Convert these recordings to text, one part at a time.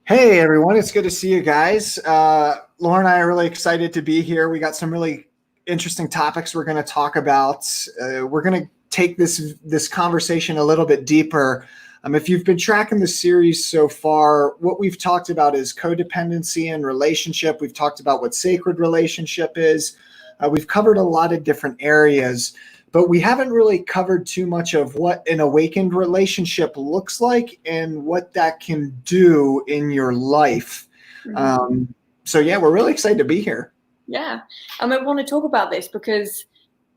Hey everyone, it's good to see you guys. Laura and I are really excited to be here. We got some really interesting topics we're going to talk about. We're going to take this conversation a little bit deeper. If you've been tracking the series so far, what we've talked about is codependency and relationship. We've talked about what sacred relationship is. We've covered a lot of different areas, but we haven't really covered too much of what an awakened relationship looks like and what that can do in your life. So yeah, we're really excited to be here. Yeah, and I want to talk about this because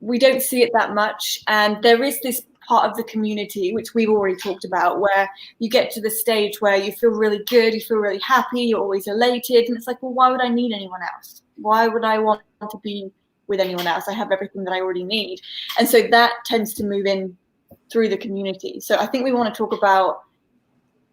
we don't see it that much, and there is this part of the community, which we've already talked about, where you get to the stage where you feel really good, you feel really happy, you're always elated, and it's like, well, why would I need anyone else? Why would I want to be with anyone else? I have everything that I already need. And so that tends to move in through the community. So I think we want to talk about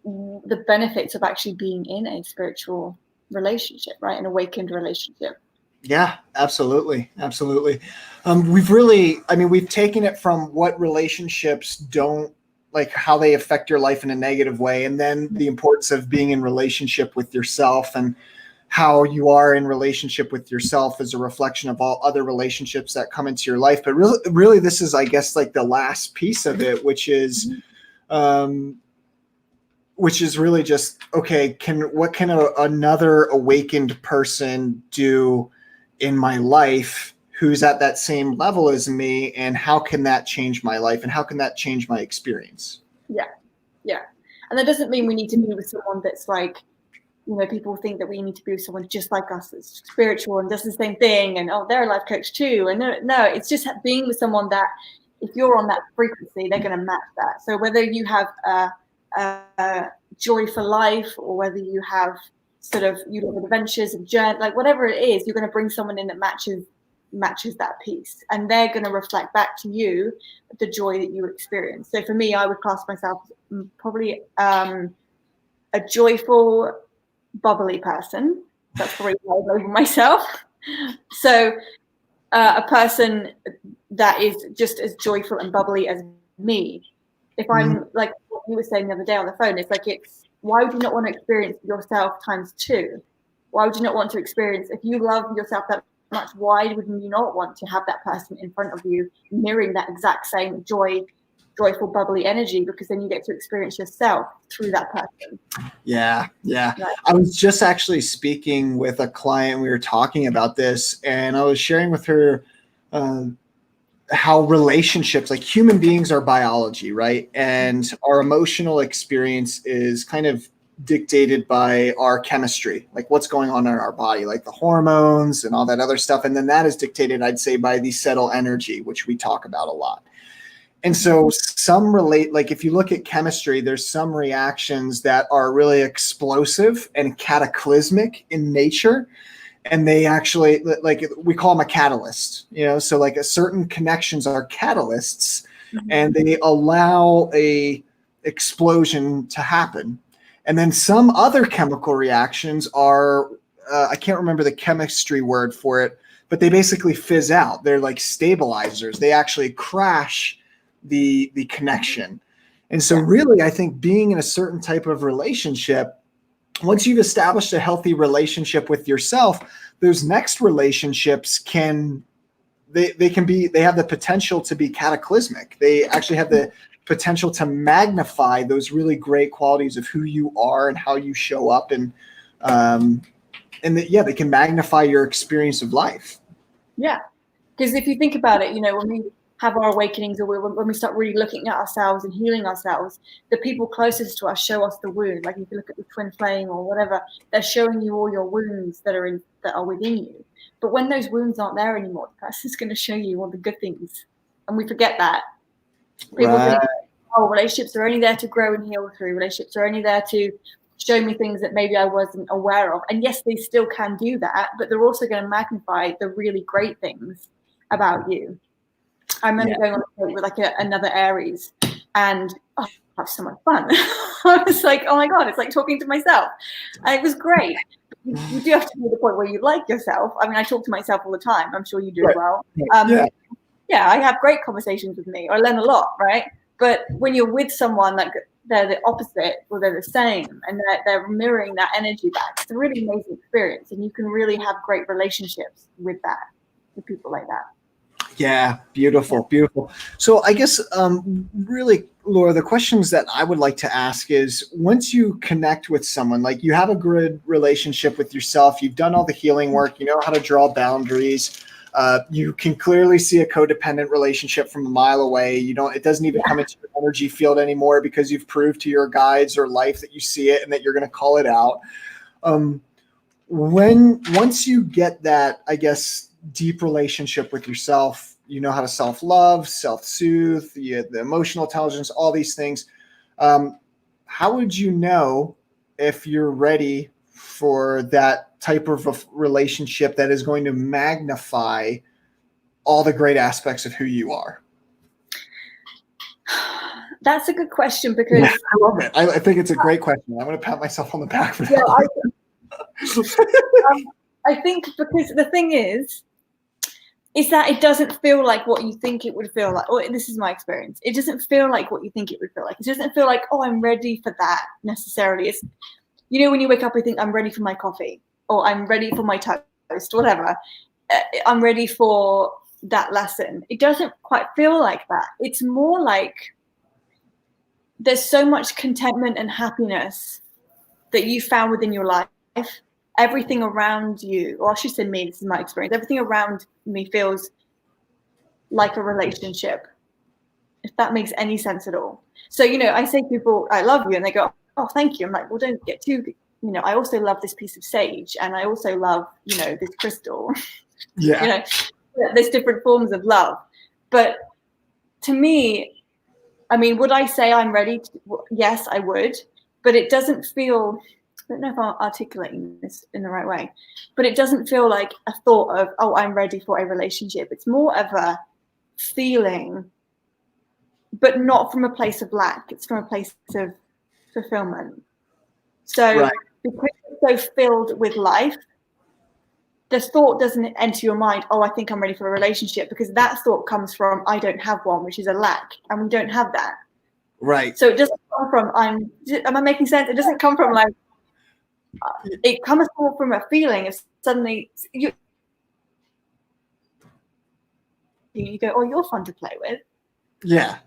the benefits of actually being in a spiritual relationship, right? An awakened relationship. Yeah, absolutely. Absolutely. We've taken it from what relationships don't, like how they affect your life in a negative way, and then the importance of being in relationship with yourself and how you are in relationship with yourself as a reflection of all other relationships that come into your life. But really this is, I guess, like the last piece of it, which is really just, okay, what can another awakened person do in my life who's at that same level as me, and how can that change my life, and how can that change my experience? Yeah. And that doesn't mean we need to be with someone that's like, people think that we need to be with someone just like us, that's spiritual and does the same thing, and they're a life coach too. And no, it's just being with someone that, if you're on that frequency, they're going to match that. So whether you have a joy for life, or whether you have you live adventures and journey, like whatever it is, you're going to bring someone in that matches that piece, and they're going to reflect back to you the joy that you experience. So for me, I would class myself probably a joyful, bubbly person. That's probably how I label myself. So a person that is just as joyful and bubbly as me. If I'm like what you were saying the other day on the phone, it's like, why would you not want to experience yourself times two? Why would you not want to experience, if you love yourself that much, why would you not want to have that person in front of you mirroring that exact same joyful, bubbly energy? Because then you get to experience yourself through that person. Yeah. Right. I was just actually speaking with a client. We were talking about this, and I was sharing with her how relationships, like human beings, are biology, right? And our emotional experience is kind of dictated by our chemistry, like what's going on in our body, like the hormones and all that other stuff. And then that is dictated, I'd say, by the subtle energy, which we talk about a lot. And so like if you look at chemistry, there's some reactions that are really explosive and cataclysmic in nature. And they actually, like, we call them a catalyst, so like a certain connections are catalysts, and they allow a explosion to happen. And then some other chemical reactions are, I can't remember the chemistry word for it, but they basically fizz out. They're like stabilizers. They actually crash the connection. And so really, I think being in a certain type of relationship, once you've established a healthy relationship with yourself, those next relationships they have the potential to be cataclysmic. They actually have the potential to magnify those really great qualities of who you are and how you show up, and they can magnify your experience of life. Yeah, because if you think about it, when we have our awakenings, or when we start really looking at ourselves and healing ourselves, the people closest to us show us the wound. Like if you look at the twin flame or whatever, they're showing you all your wounds that are within you. But when those wounds aren't there anymore, the person's going to show you all the good things, and we forget that. People think, relationships are only there to grow and heal through. Relationships are only there to show me things that maybe I wasn't aware of. And yes, they still can do that, but they're also going to magnify the really great things about you. I remember going on a date with another Aries, and have so much fun. I was like, oh my God, it's like talking to myself. And it was great. You do have to be at the point where you like yourself. I mean, I talk to myself all the time. I'm sure you do as well. Yeah, I have great conversations with me. I learn a lot, right? But when you're with someone, like they're the opposite or they're the same, and they're mirroring that energy back. It's a really amazing experience, and you can really have great relationships with people like that. Yeah, beautiful, beautiful. So I guess really, Laura, the questions that I would like to ask is, once you connect with someone, like you have a good relationship with yourself, you've done all the healing work, you know how to draw boundaries, you can clearly see a codependent relationship from a mile away. It doesn't even come into your energy field anymore because you've proved to your guides or life that you see it and that you're going to call it out. Once you get that, I guess, deep relationship with yourself, you know how to self-love, self-soothe, the emotional intelligence, all these things. How would you know if you're ready for that type of a relationship that is going to magnify all the great aspects of who you are? That's a good question, because I love it. I think it's a great question. I'm going to pat myself on the back for that. I think because the thing is that it doesn't feel like what you think it would feel like. Or this is my experience. It doesn't feel like what you think it would feel like. It doesn't feel like, oh, I'm ready for that necessarily. It's, when you wake up, you think, I'm ready for my coffee, or I'm ready for my toast, whatever. I'm ready for that lesson. It doesn't quite feel like that. It's more like there's so much contentment and happiness that you found within your life. Everything around you, or I should say me, this is my experience, everything around me feels like a relationship, if that makes any sense at all. So, I say to people, I love you, and they go, oh, thank you. I'm like, well, don't get too, I also love this piece of sage, and I also love, this crystal. Yeah. There's different forms of love. But to me, I mean, would I say I'm ready? Yes, I would. But it doesn't feel, I don't know if I'm articulating this in the right way, but it doesn't feel like a thought of, oh, I'm ready for a relationship. It's more of a feeling, but not from a place of lack. It's from a place of fulfillment. So because you're so filled with life, the thought doesn't enter your mind, oh, I think I'm ready for a relationship, because that thought comes from, I don't have one, which is a lack, and we don't have that. Right. So it doesn't come from, am I making sense? It doesn't come from like, it comes from a feeling of suddenly you go, oh, you're fun to play with. Yeah.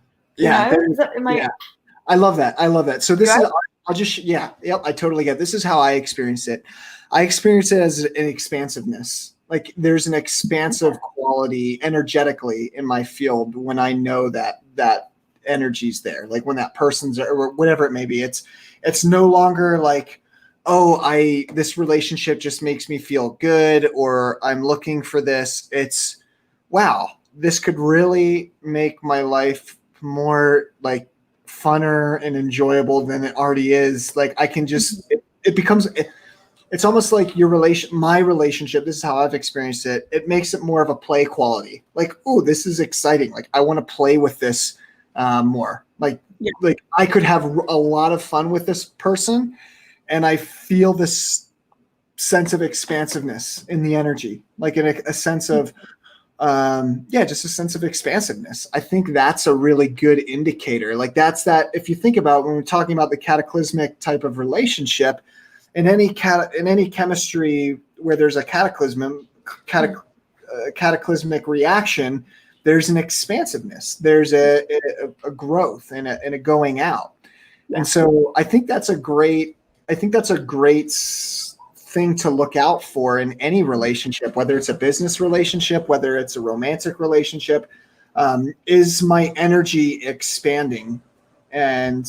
I love that. So this is, I'll just, yep, I totally get it. This is how I experience it. I experience it as an expansiveness. Like there's an expansive quality energetically in my field when I know that energy's there. Like when that person's, or whatever it may be, it's no longer like, oh, this relationship just makes me feel good, or I'm looking for this. It's, wow, this could really make my life more like funner and enjoyable than it already is. Like I can just, it becomes, it's almost like my relationship. This is how I've experienced it. It makes it more of a play quality. Like, oh, this is exciting. Like I want to play with this more. Like I could have a lot of fun with this person, and I feel this sense of expansiveness in the energy, like a sense of, just a sense of expansiveness. I think that's a really good indicator. Like that's that, if you think about when we're talking about the cataclysmic type of relationship, in any chemistry where there's a cataclysmic reaction, there's an expansiveness, there's a growth and a going out. Yeah. And so I think that's a great thing to look out for in any relationship, whether it's a business relationship, whether it's a romantic relationship. Is my energy expanding, and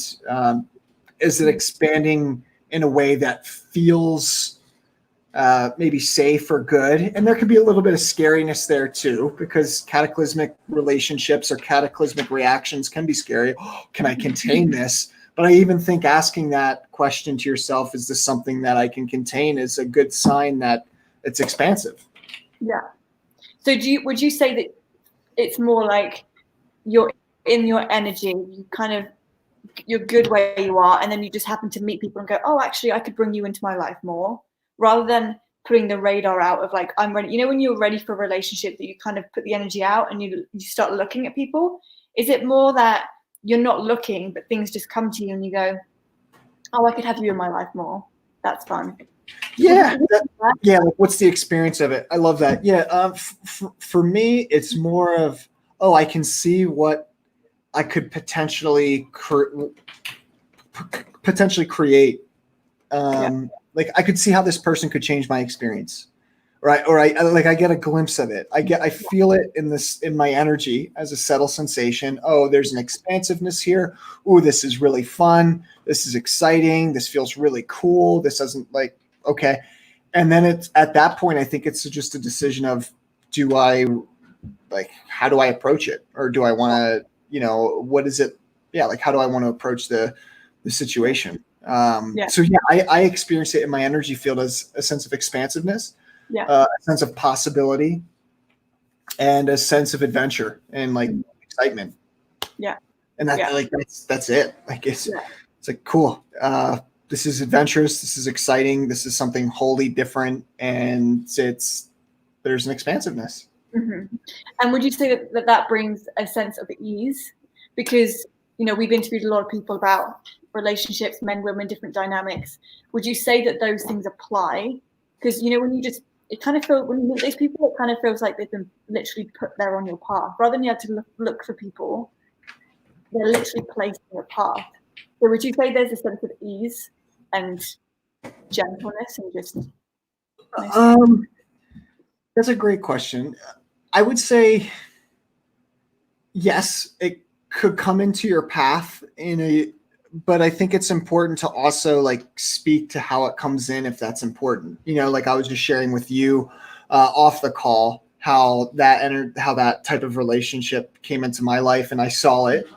is it expanding in a way that feels maybe safe or good? And there could be a little bit of scariness there too, because cataclysmic relationships or cataclysmic reactions can be scary. Oh, can I contain this? But I even think asking that question to yourself, is this something that I can contain, is a good sign that it's expansive. Yeah. So would you say that it's more like you're in your energy, you're good where you are, and then you just happen to meet people and go, oh, actually, I could bring you into my life more, rather than putting the radar out of like, I'm ready. When you're ready for a relationship, that you kind of put the energy out and you start looking at people. Is it more that you're not looking, but things just come to you and you go, oh, I could have you in my life more. That's fun. Yeah. Yeah. Like, what's the experience of it? I love that. Yeah. For me, it's more of, oh, I can see what I could potentially create. Like I could see how this person could change my experience. Right. Or I get a glimpse of it. I feel it in my energy as a subtle sensation. Oh, there's an expansiveness here. Oh, this is really fun. This is exciting. This feels really cool. This doesn't like, okay. And then it's at that point, I think it's just a decision of, how do I approach it? Or do I want to, what is it? Yeah. Like, how do I want to approach the situation? So yeah, I experience it in my energy field as a sense of expansiveness. A sense of possibility and a sense of adventure and like excitement. Yeah. And that's it. Like it's like, cool. This is adventurous. This is exciting. This is something wholly different. And there's an expansiveness. Mm-hmm. And would you say that brings a sense of ease? Because, we've interviewed a lot of people about relationships, men, women, different dynamics. Would you say that those things apply? Because, it kind of feels, when you meet these people, it kind of feels like they've been literally put there on your path. Rather than you have to look for people, they're literally placed on your path. So would you say there's a sense of ease and gentleness and just... That's a great question. I would say, yes, it could come into your path but I think it's important to also like speak to how it comes in if that's important. Like I was just sharing with you off the call how that type of relationship came into my life and I saw it.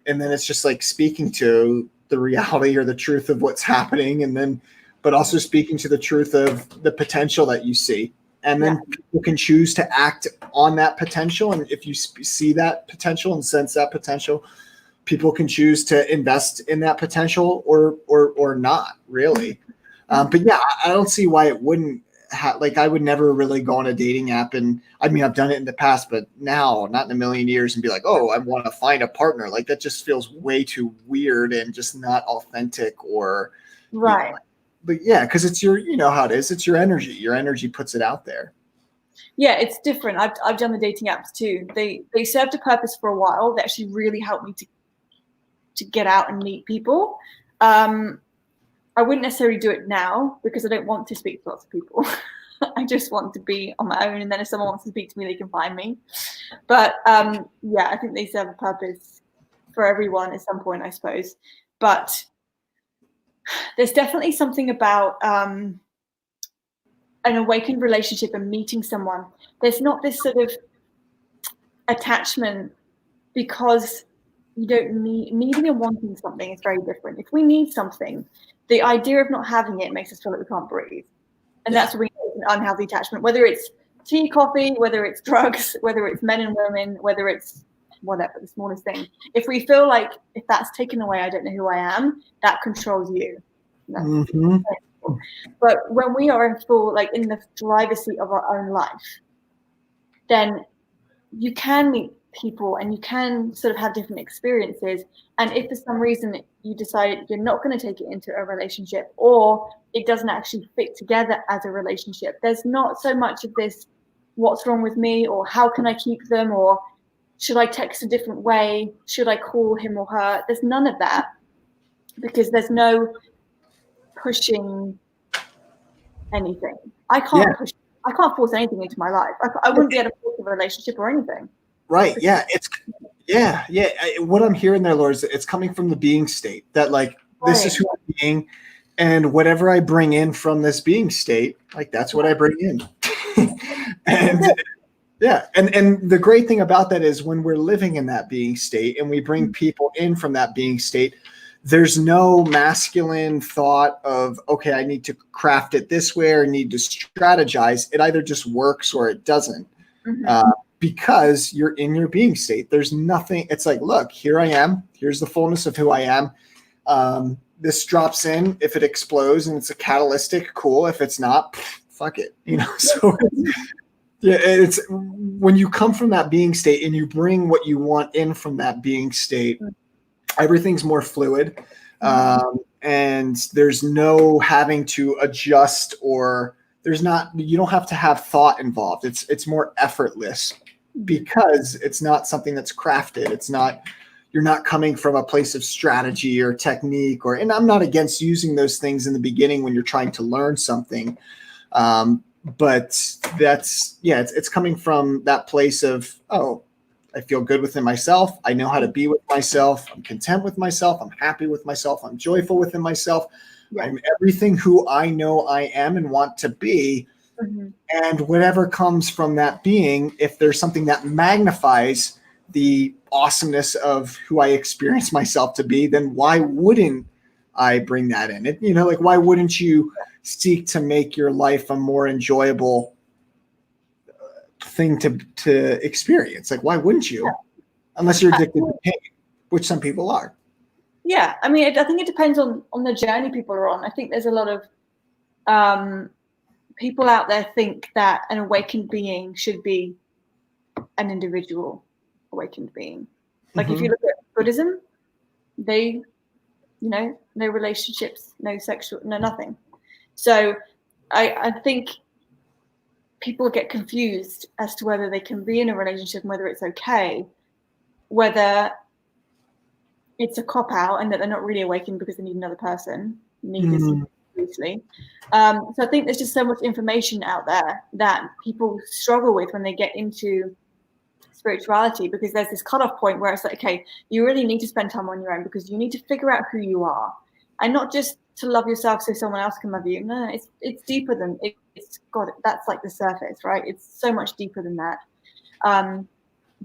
And then it's just like speaking to the reality or the truth of what's happening, but also speaking to the truth of the potential that you see. And then people can choose to act on that potential. And if you see that potential and sense that potential, people can choose to invest in that potential or not really. But yeah, I don't see why it wouldn't I would never really go on a dating app. And I mean, I've done it in the past, but now not in a million years and be like, oh, I want to find a partner. Like that just feels way too weird and just not authentic or. Right. But yeah, because it's how it is. It's your energy. Your energy puts it out there. Yeah, it's different. I've done the dating apps too. They served a purpose for a while. They actually really helped me to get out and meet people. I wouldn't necessarily do it now because I don't want to speak to lots of people. I just want to be on my own. And then if someone wants to speak to me, they can find me. But I think they serve a purpose for everyone at some point, I suppose. But there's definitely something about an awakened relationship and meeting someone. There's not this sort of attachment because you don't needing and wanting something is very different. If we need something, the idea of not having it makes us feel like we can't breathe. And that's really an unhealthy attachment, whether it's tea, coffee, whether it's drugs, whether it's men and women, whether it's whatever, the smallest thing. If we feel like if that's taken away, I don't know who I am, that controls you. Mm-hmm. But when we are in the driver's seat of our own life, then you can meet people and you can sort of have different experiences. And if for some reason you decide you're not going to take it into a relationship or it doesn't actually fit together as a relationship, there's not so much of this, what's wrong with me, or how can I keep them, or should I text a different way? Should I call him or her? There's none of that because there's no pushing anything. I can't force anything into my life. I wouldn't be able to force a relationship or anything. Right. Yeah. What I'm hearing there, Laura, is it's coming from the being state that this is who I'm being, and whatever I bring in from this being state, that's what I bring in. And and the great thing about that is when we're living in that being state and we bring people in from that being state, there's no masculine thought of, okay, I need to craft it this way or need to strategize. It either just works or it doesn't. Mm-hmm. Because you're in your being state. There's nothing. It's like, look, here I am. Here's the fullness of who I am. This drops in. If it explodes and it's a catalytic, cool. If it's not, fuck it. So it's when you come from that being state and you bring what you want in from that being state, everything's more fluid. And there's no having to adjust, or you don't have to have thought involved. It's more effortless because it's not something that's crafted. You're not coming from a place of strategy or technique, and I'm not against using those things in the beginning when you're trying to learn something. But it's coming from that place of, oh, I feel good within myself. I know how to be with myself. I'm content with myself. I'm happy with myself. I'm joyful within myself. Yeah. I'm everything who I know I am and want to be. And whatever comes from that being, if there's something that magnifies the awesomeness of who I experience myself to be, then why wouldn't I bring that in? Why wouldn't you seek to make your life a more enjoyable thing to experience? Like, why wouldn't you? Unless you're addicted to pain, which some people are. Yeah, I mean, I think it depends on the journey people are on. I think there's a lot of people out there think that an awakened being should be an individual awakened being. Like if you look at Buddhism, they, no relationships, no sexual, no nothing. So I think people get confused as to whether they can be in a relationship and whether it's okay, whether it's a cop-out and that they're not really awakened because they need another person. Need is loosely. So I think there's just so much information out there that people struggle with when they get into spirituality, because there's this cutoff point where it's like, okay, you really need to spend time on your own because you need to figure out who you are, and not just to love yourself so someone else can love you. No, it's deeper than it's got. That's like the surface, right? It's so much deeper than that.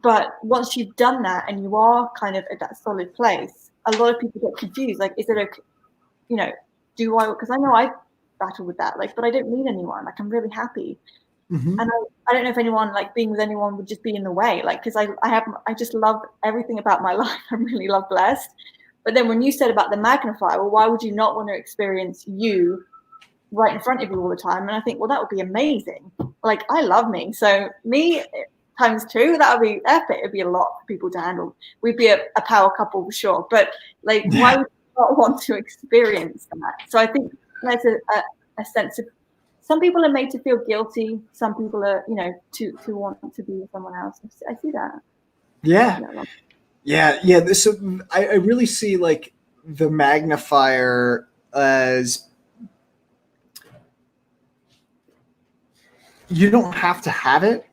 But once you've done that and you are kind of at that solid place, a lot of people get confused. Like, is it okay? Do I? Because I know I battle with that. Like, but I don't need anyone. Like, I'm really happy. And I don't know if anyone, like, being with anyone would just be in the way. Like, because I just love everything about my life. I'm really love blessed. But then when you said about the magnify, well, why would you not want to experience you right in front of you all the time? And I think, well, that would be amazing. Like, I love me. So me times two, that would be epic. It'd be a lot for people to handle. We'd be a power couple for sure. But like, why would you not want to experience that? So I think there's a sense of, some people are made to feel guilty. Some people are, to want to be with someone else. I see that. Yeah. So I really see like the magnifier as, you don't have to have it,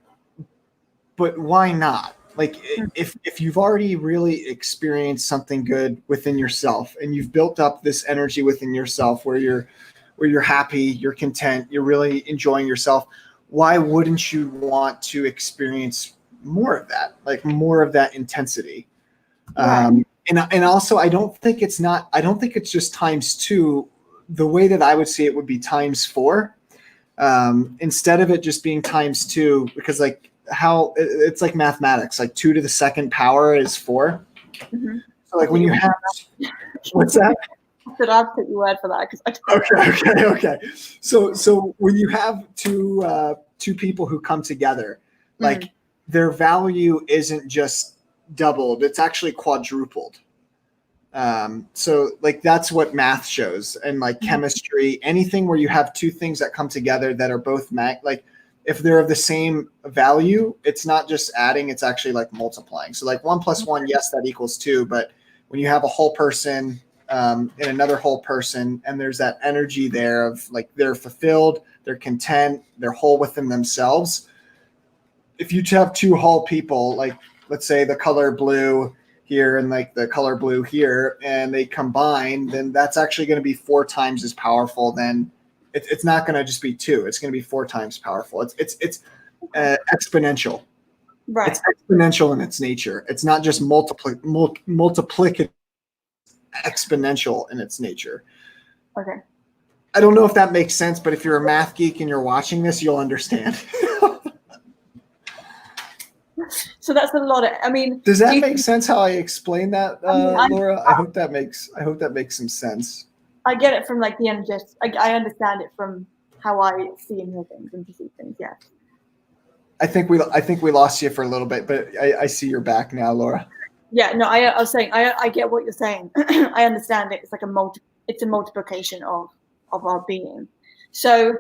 but why not? Like, if you've already really experienced something good within yourself and you've built up this energy within yourself where you're happy, you're content, you're really enjoying yourself, why wouldn't you want to experience more of that, like more of that intensity? Right. And also, I don't think it's just times two. The way that I would see it would be times four, instead of it just being times two, because like how it's like mathematics, like 2 to the second power is 4. So like when you have, what's that? Did I put your word for that? Okay. So when you have two people who come together, like their value isn't just doubled; it's actually quadrupled. So like that's what math shows, and like chemistry, anything where you have two things that come together that are both like if they're of the same value, it's not just adding; it's actually like multiplying. So like 1 + 1, yes, that equals 2, but when you have a whole person and another whole person, and there's that energy there of like they're fulfilled, they're content, they're whole within themselves. If you have two whole people, like let's say the color blue here and like the color blue here, and they combine, then that's actually going to be 4 times as powerful. Then it's not going to just be 2; it's going to be 4 times powerful. It's exponential. Right. It's exponential in its nature. It's not just multiplicative. Exponential in its nature. Okay. I don't know if that makes sense, but if you're a math geek and you're watching this, you'll understand. So that's a lot of, I mean, does that make sense how I explain that, Laura? I hope that makes some sense. I get it from like the energy. I understand it from how I see and hear things and perceive things. Yeah. I think we lost you for a little bit, but I see you're back now, Laura. Yeah, no, I was saying, I get what you're saying. I understand it. It's like it's a multiplication of our being. So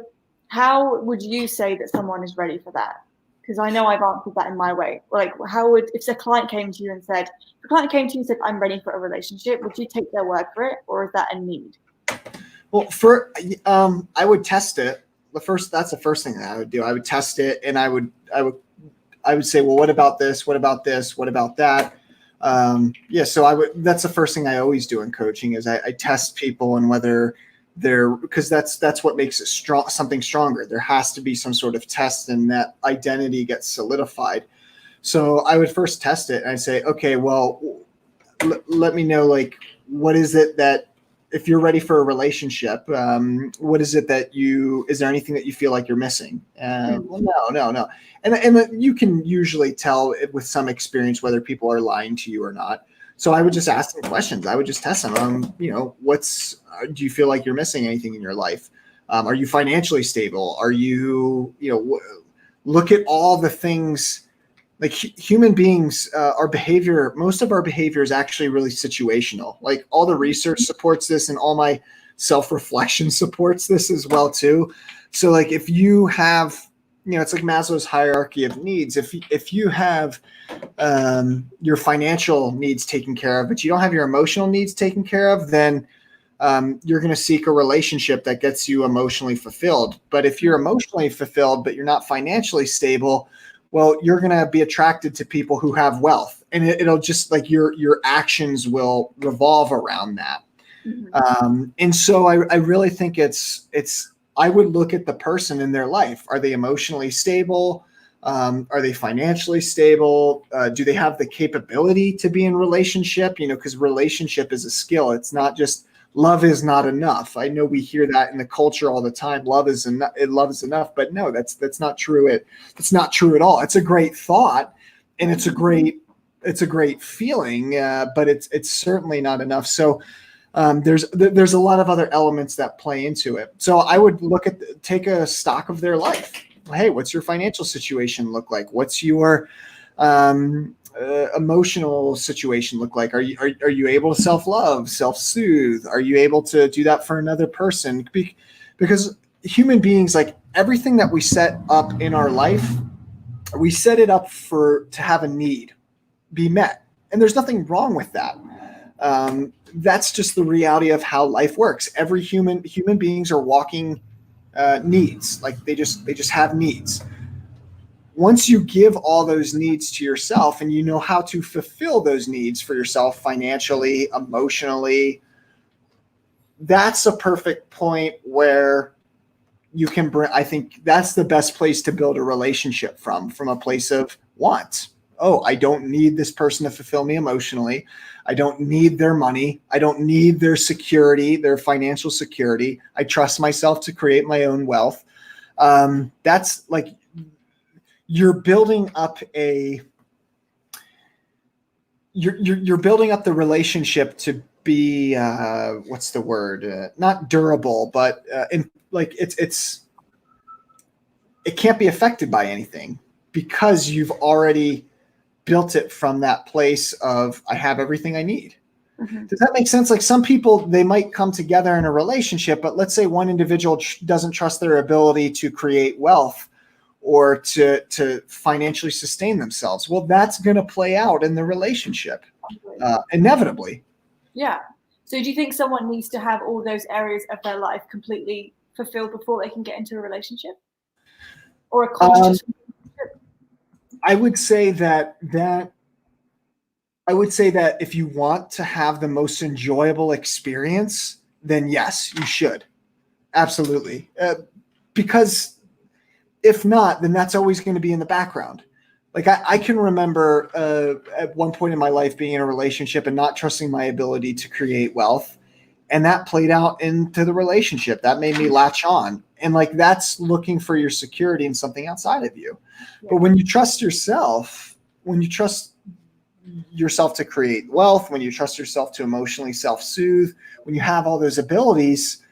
how would you say that someone is ready for that? Because I know I've answered that in my way. Like, how would, if a client came to you and said, I'm ready for a relationship, would you take their word for it, or is that a need? Well, I would test it. That's the first thing that I would do. I would test it, and I would say, well, what about this? What about this? What about that? So that's the first thing I always do in coaching is I test people and whether because that's what makes it something stronger. There has to be some sort of test, and that identity gets solidified. So I would first test it and I say, okay, well, let me know, like, what is it that, if you're ready for a relationship, what is it that is there anything that you feel like you're missing? Well, no. And you can usually tell with some experience whether people are lying to you or not. So I would just ask them questions. I would just test them. Do you feel like you're missing anything in your life? Are you financially stable? Are you, look at all the things. Like human beings, most of our behavior is actually really situational. Like all the research supports this, and all my self-reflection supports this as well too. So like if you have, it's like Maslow's hierarchy of needs. If you have your financial needs taken care of, but you don't have your emotional needs taken care of, then you're going to seek a relationship that gets you emotionally fulfilled. But if you're emotionally fulfilled, but you're not financially stable, well, you're going to be attracted to people who have wealth, and it'll just like your actions will revolve around that. Mm-hmm. And so I really think I would look at the person in their life. Are they emotionally stable? Are they financially stable? Do they have the capability to be in relationship? Because relationship is a skill. It's not just love is not enough. I know we hear that in the culture all the time. Love is enough, but no, that's not true. It's not true at all. It's a great thought, and it's a great feeling, but it's certainly not enough. So there's a lot of other elements that play into it. So I would take a stock of their life. Hey, what's your financial situation look like? What's your emotional situation look like? Are you able to self-love, self-soothe? Are you able to do that for another person? Because human beings, like everything that we set up in our life, we set it up to have a need be met, and there's nothing wrong with that. That's just the reality of how life works. Every human beings are walking needs. Like they just have needs. Once you give all those needs to yourself and you know how to fulfill those needs for yourself financially, emotionally, that's a perfect point where you can I think that's the best place to build a relationship from a place of want. Oh, I don't need this person to fulfill me emotionally. I don't need their money. I don't need their security, their financial security. I trust myself to create my own wealth. That's like, you're building up you're building up the relationship to be what's the word? Not durable, but it can't be affected by anything because you've already built it from that place of I have everything I need. Mm-hmm. Does that make sense? Like some people, they might come together in a relationship, but let's say one individual doesn't trust their ability to create wealth or to financially sustain themselves. Well, that's going to play out in the relationship inevitably. Yeah. So do you think someone needs to have all those areas of their life completely fulfilled before they can get into a relationship? Or a conscious relationship? I would say that if you want to have the most enjoyable experience, then yes, you should. Absolutely. Because if not, then that's always going to be in the background. Like I can remember at one point in my life being in a relationship and not trusting my ability to create wealth. And that played out into the relationship. That made me latch on. And like, that's looking for your security in something outside of you. Yeah. But when you trust yourself, when you trust yourself to create wealth, when you trust yourself to emotionally self-soothe, when you have all those abilities,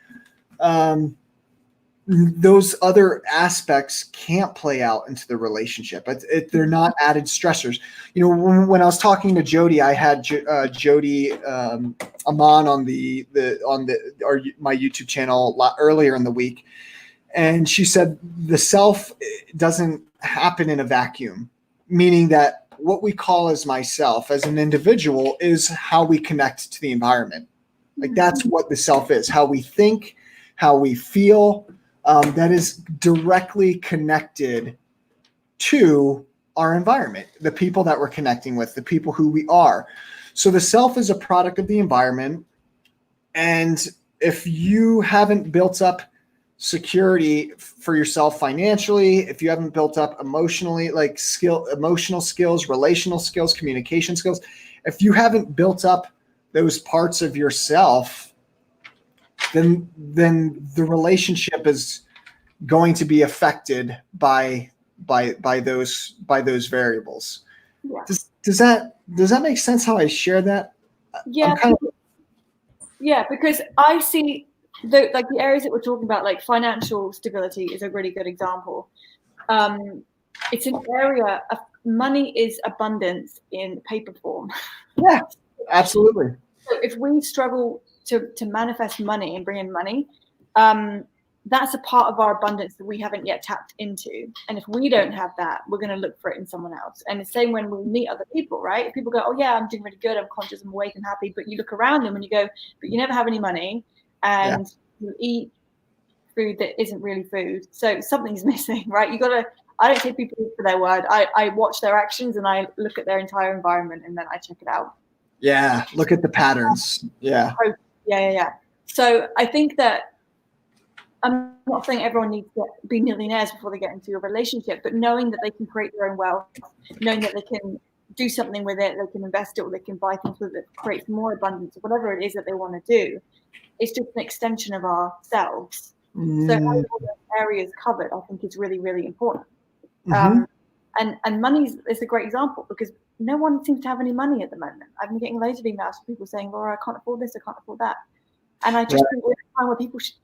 those other aspects can't play out into the relationship. They're not added stressors. You know, when I was talking to Jody, I had Jody Aman on my YouTube channel a lot earlier in the week, and she said the self doesn't happen in a vacuum, meaning that what we call as myself as an individual is how we connect to the environment. Like that's what the self is, how we think, how we feel. That is directly connected to our environment, the people that we're connecting with, the people who we are. So the self is a product of the environment. And if you haven't built up security for yourself financially, if you haven't built up emotionally, like emotional skills, relational skills, communication skills, if you haven't built up those parts of yourself, then the relationship is going to be affected by those variables. Yeah. Does that make sense how I share that? Yeah. Yeah, because I see the areas that we're talking about, like financial stability is a really good example. It's an area of money is abundance in paper form. Yeah, absolutely. So if we struggle to manifest money and bring in money, that's a part of our abundance that we haven't yet tapped into. And if we don't have that, we're going to look for it in someone else. And the same when we meet other people, right? If people go, oh yeah, I'm doing really good, I'm conscious, I'm awake and happy, but you look around them and you go, but you never have any money and you eat food that isn't really food. So something's missing, right? I don't take people for their word. I watch their actions and I look at their entire environment and then I check it out. Yeah, look at the patterns. Yeah. Yeah. So I think that I'm not saying everyone needs to be millionaires before they get into a relationship, but knowing that they can create their own wealth, knowing that they can do something with it, they can invest it, or they can buy things with it, create more abundance, or whatever it is that they want to do, it's just an extension of ourselves. So having all those areas covered, I think, is really, really important. And money is a great example because no one seems to have any money at the moment. I've been getting loads of emails from people saying, Laura, I can't afford this, I can't afford that. And I just think we're at a time where people should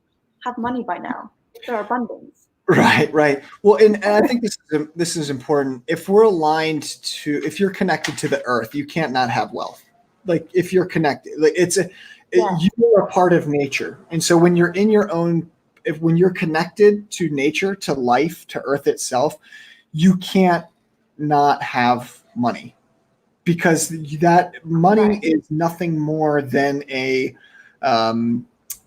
have money by now. Their abundance. Right. Well, and I think this is important. If we're aligned if you're connected to the earth, you can't not have wealth. Like if you're connected, like you are a part of nature. And so when you're in your own, when you're connected to nature, to life, to earth itself, you can't not have money because that money is nothing more than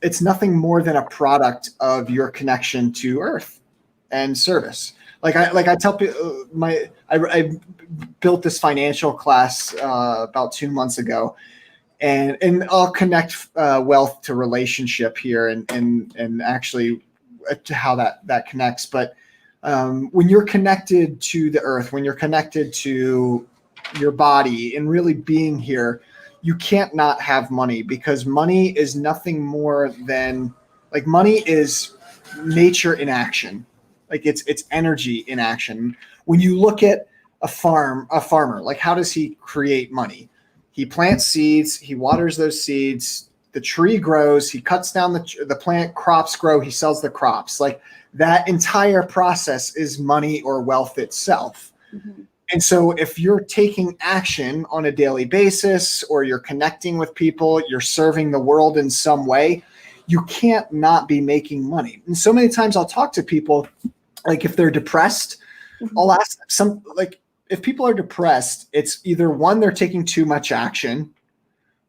it's nothing more than a product of your connection to earth and service. Like I tell people, I built this financial class about 2 months ago, and I'll connect wealth to relationship here and actually to how that connects. But when you're connected to the earth, when you're connected to your body and really being here, you can't not have money because money is nothing more than money is nature in action. Like it's energy in action. When you look at a farmer, like how does he create money? He plants seeds, he waters those seeds, the tree grows, he cuts down the plant, crops grow, he sells the crops. Like that entire process is money or wealth itself. Mm-hmm. And so if you're taking action on a daily basis or you're connecting with people, you're serving the world in some way, you can't not be making money. And so many times I'll talk to people, like if they're depressed, I'll ask them if people are depressed, it's either one, they're taking too much action,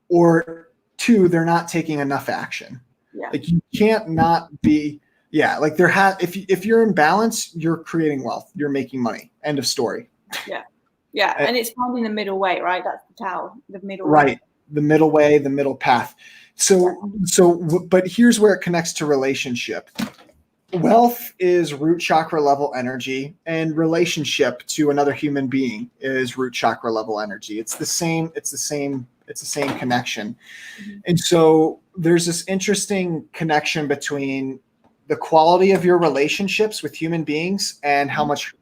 or two, they're not taking enough action. Yeah. Like you can't not be, if you're in balance, you're creating wealth, you're making money. End of story. Yeah. And it's finding the middle way, right? That's the Tao, the middle way. Right. The middle way, the middle path. But here's where it connects to relationship. Wealth is root chakra level energy, and relationship to another human being is root chakra level energy. It's the same connection. Mm-hmm. And so there's this interesting connection between the quality of your relationships with human beings and how much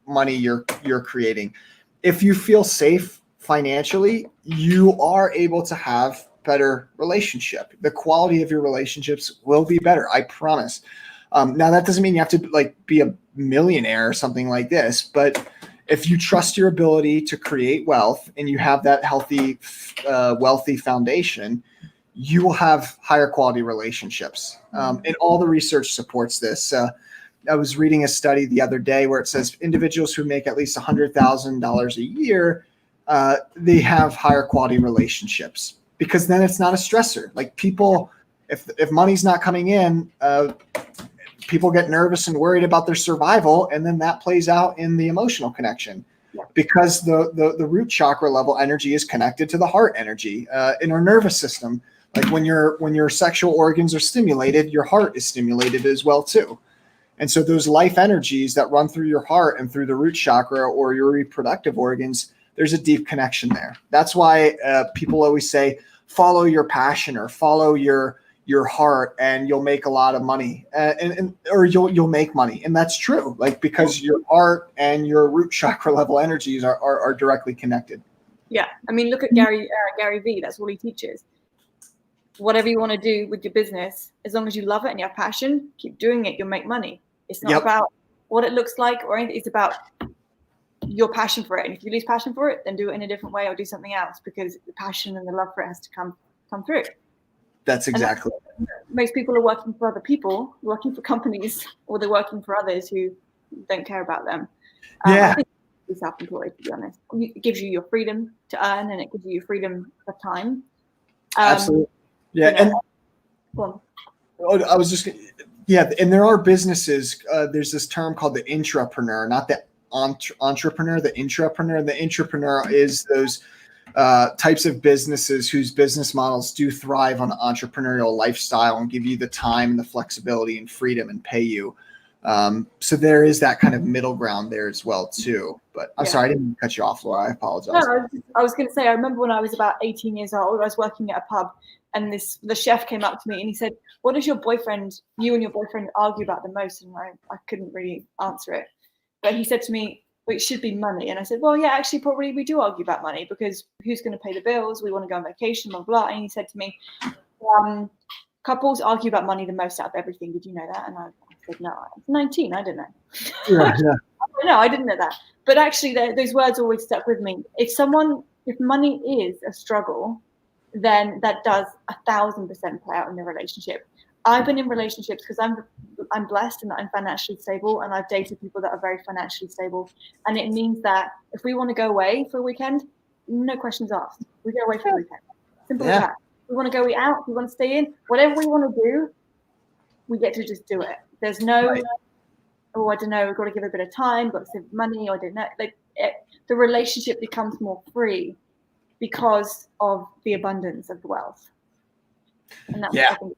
money you're creating. If you feel safe financially, you are able to have better relationship. The quality of your relationships will be better, I promise. Now that doesn't mean you have to like be a millionaire or something like this, but if you trust your ability to create wealth and you have that healthy, wealthy foundation, you will have higher quality relationships. And all the research supports this. I was reading a study the other day where it says individuals who make at least $100,000 a year, they have higher quality relationships, because then it's not a stressor. Like people, if money's not coming in, people get nervous and worried about their survival, and then that plays out in the emotional connection, because the root chakra level energy is connected to the heart energy in our nervous system. Like when your sexual organs are stimulated, your heart is stimulated as well too. And so those life energies that run through your heart and through the root chakra or your reproductive organs, there's a deep connection there. That's why people always say, follow your passion or follow your heart and you'll make a lot of money, or you'll make money. And that's true, like, because your heart and your root chakra level energies are directly connected. Yeah. I mean, look at Gary Vee. That's all he teaches. Whatever you want to do with your business, as long as you love it and you have passion, keep doing it. You'll make money. It's not about what it looks like or anything. It's about your passion for it. And if you lose passion for it, then do it in a different way or do something else, because the passion and the love for it has to come through. That's exactly. Most people are working for other people, working for companies, or they're working for others who don't care about them. I think it's self-employed, to be honest. It gives you your freedom to earn, and it gives you your freedom of time. Absolutely. Yeah. And I was just, and there are businesses, there's this term called the intrapreneur, not the entrepreneur, the intrapreneur. And the intrapreneur is those types of businesses whose business models do thrive on the entrepreneurial lifestyle and give you the time and the flexibility and freedom and pay you. So there is that kind of middle ground there as well too. But I'm sorry, I didn't mean to cut you off, Laura. I apologize. No, I was going to say, I remember when I was about 18 years old, I was working at a pub, and the chef came up to me and he said, "What does you and your boyfriend argue about the most?" And I couldn't really answer it. But he said to me, "Well, it should be money." And I said, "Well, yeah, actually, probably we do argue about money, because who's going to pay the bills? We want to go on vacation, blah, blah." And he said to me, "Couples argue about money the most out of everything. Did you know that?" And I said, "No, I was 19. I didn't know." No, I didn't know that. But actually, those words always stuck with me. If money is a struggle, then that does 1,000% play out in the relationship. I've been in relationships because I'm blessed and that I'm financially stable, and I've dated people that are very financially stable. And it means that if we want to go away for a weekend, no questions asked. We go away for the weekend. Simple as that. If we want to go out, if we want to stay in, whatever we want to do, we get to just do it. There's no, oh, I don't know, we've got to give a bit of time, got to save money, or I don't know. The relationship becomes more free because of the abundance of the wealth. And that's what I think.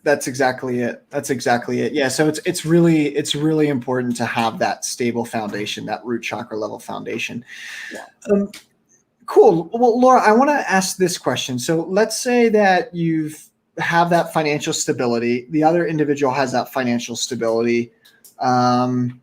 That's exactly it. That's exactly it. Yeah. So it's really important to have that stable foundation, that root chakra level foundation. Yeah. Cool. Well, Laura, I want to ask this question. So let's say that you have that financial stability. The other individual has that financial stability, and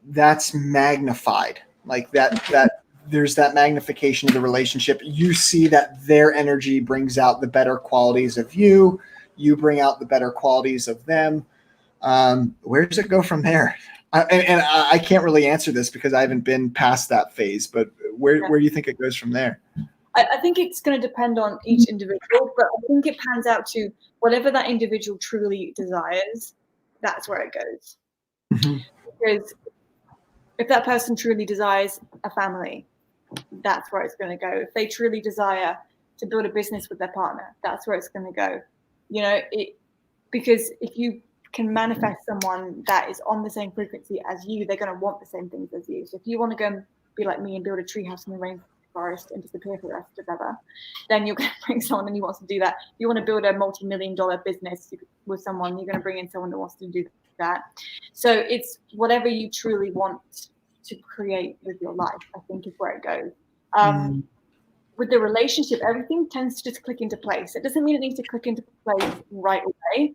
that's magnified. Like that there's that magnification of the relationship. You see that their energy brings out the better qualities of you. You bring out the better qualities of them. Where does it go from there? I can't really answer this because I haven't been past that phase, but where do you think it goes from there? I think it's going to depend on each individual, but I think it pans out to whatever that individual truly desires, that's where it goes. Mm-hmm. Because if that person truly desires a family, that's where it's going to go. If they truly desire to build a business with their partner, that's where it's going to go. Because if you can manifest someone that is on the same frequency as you, they're going to want the same things as you. So if you want to go and be like me and build a treehouse in the rainforest and disappear for the rest of ever, then you're going to bring someone who wants to do that. If you want to build a multi-million-dollar business with someone, you're going to bring in someone that wants to do that. So it's whatever you truly want to create with your life, I think, is where it goes. With the relationship, everything tends to just click into place. It doesn't mean it needs to click into place right away,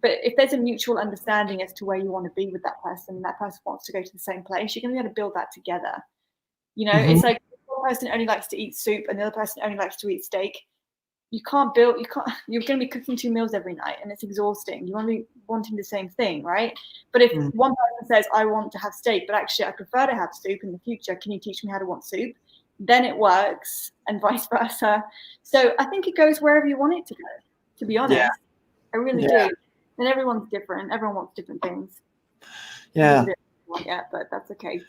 but if there's a mutual understanding as to where you want to be with that person, and that person wants to go to the same place, you're going to be able to build that together. It's like one person only likes to eat soup and the other person only likes to eat steak. you're going to be cooking 2 meals every night and it's exhausting. You want to be wanting the same thing, right? But if one person says, I want to have steak, but actually I prefer to have soup in the future, can you teach me how to want soup? Then it works, and vice versa. So I think it goes wherever you want it to go, to be honest. I really do. And everyone's different. Everyone wants different things. Yeah. But that's okay.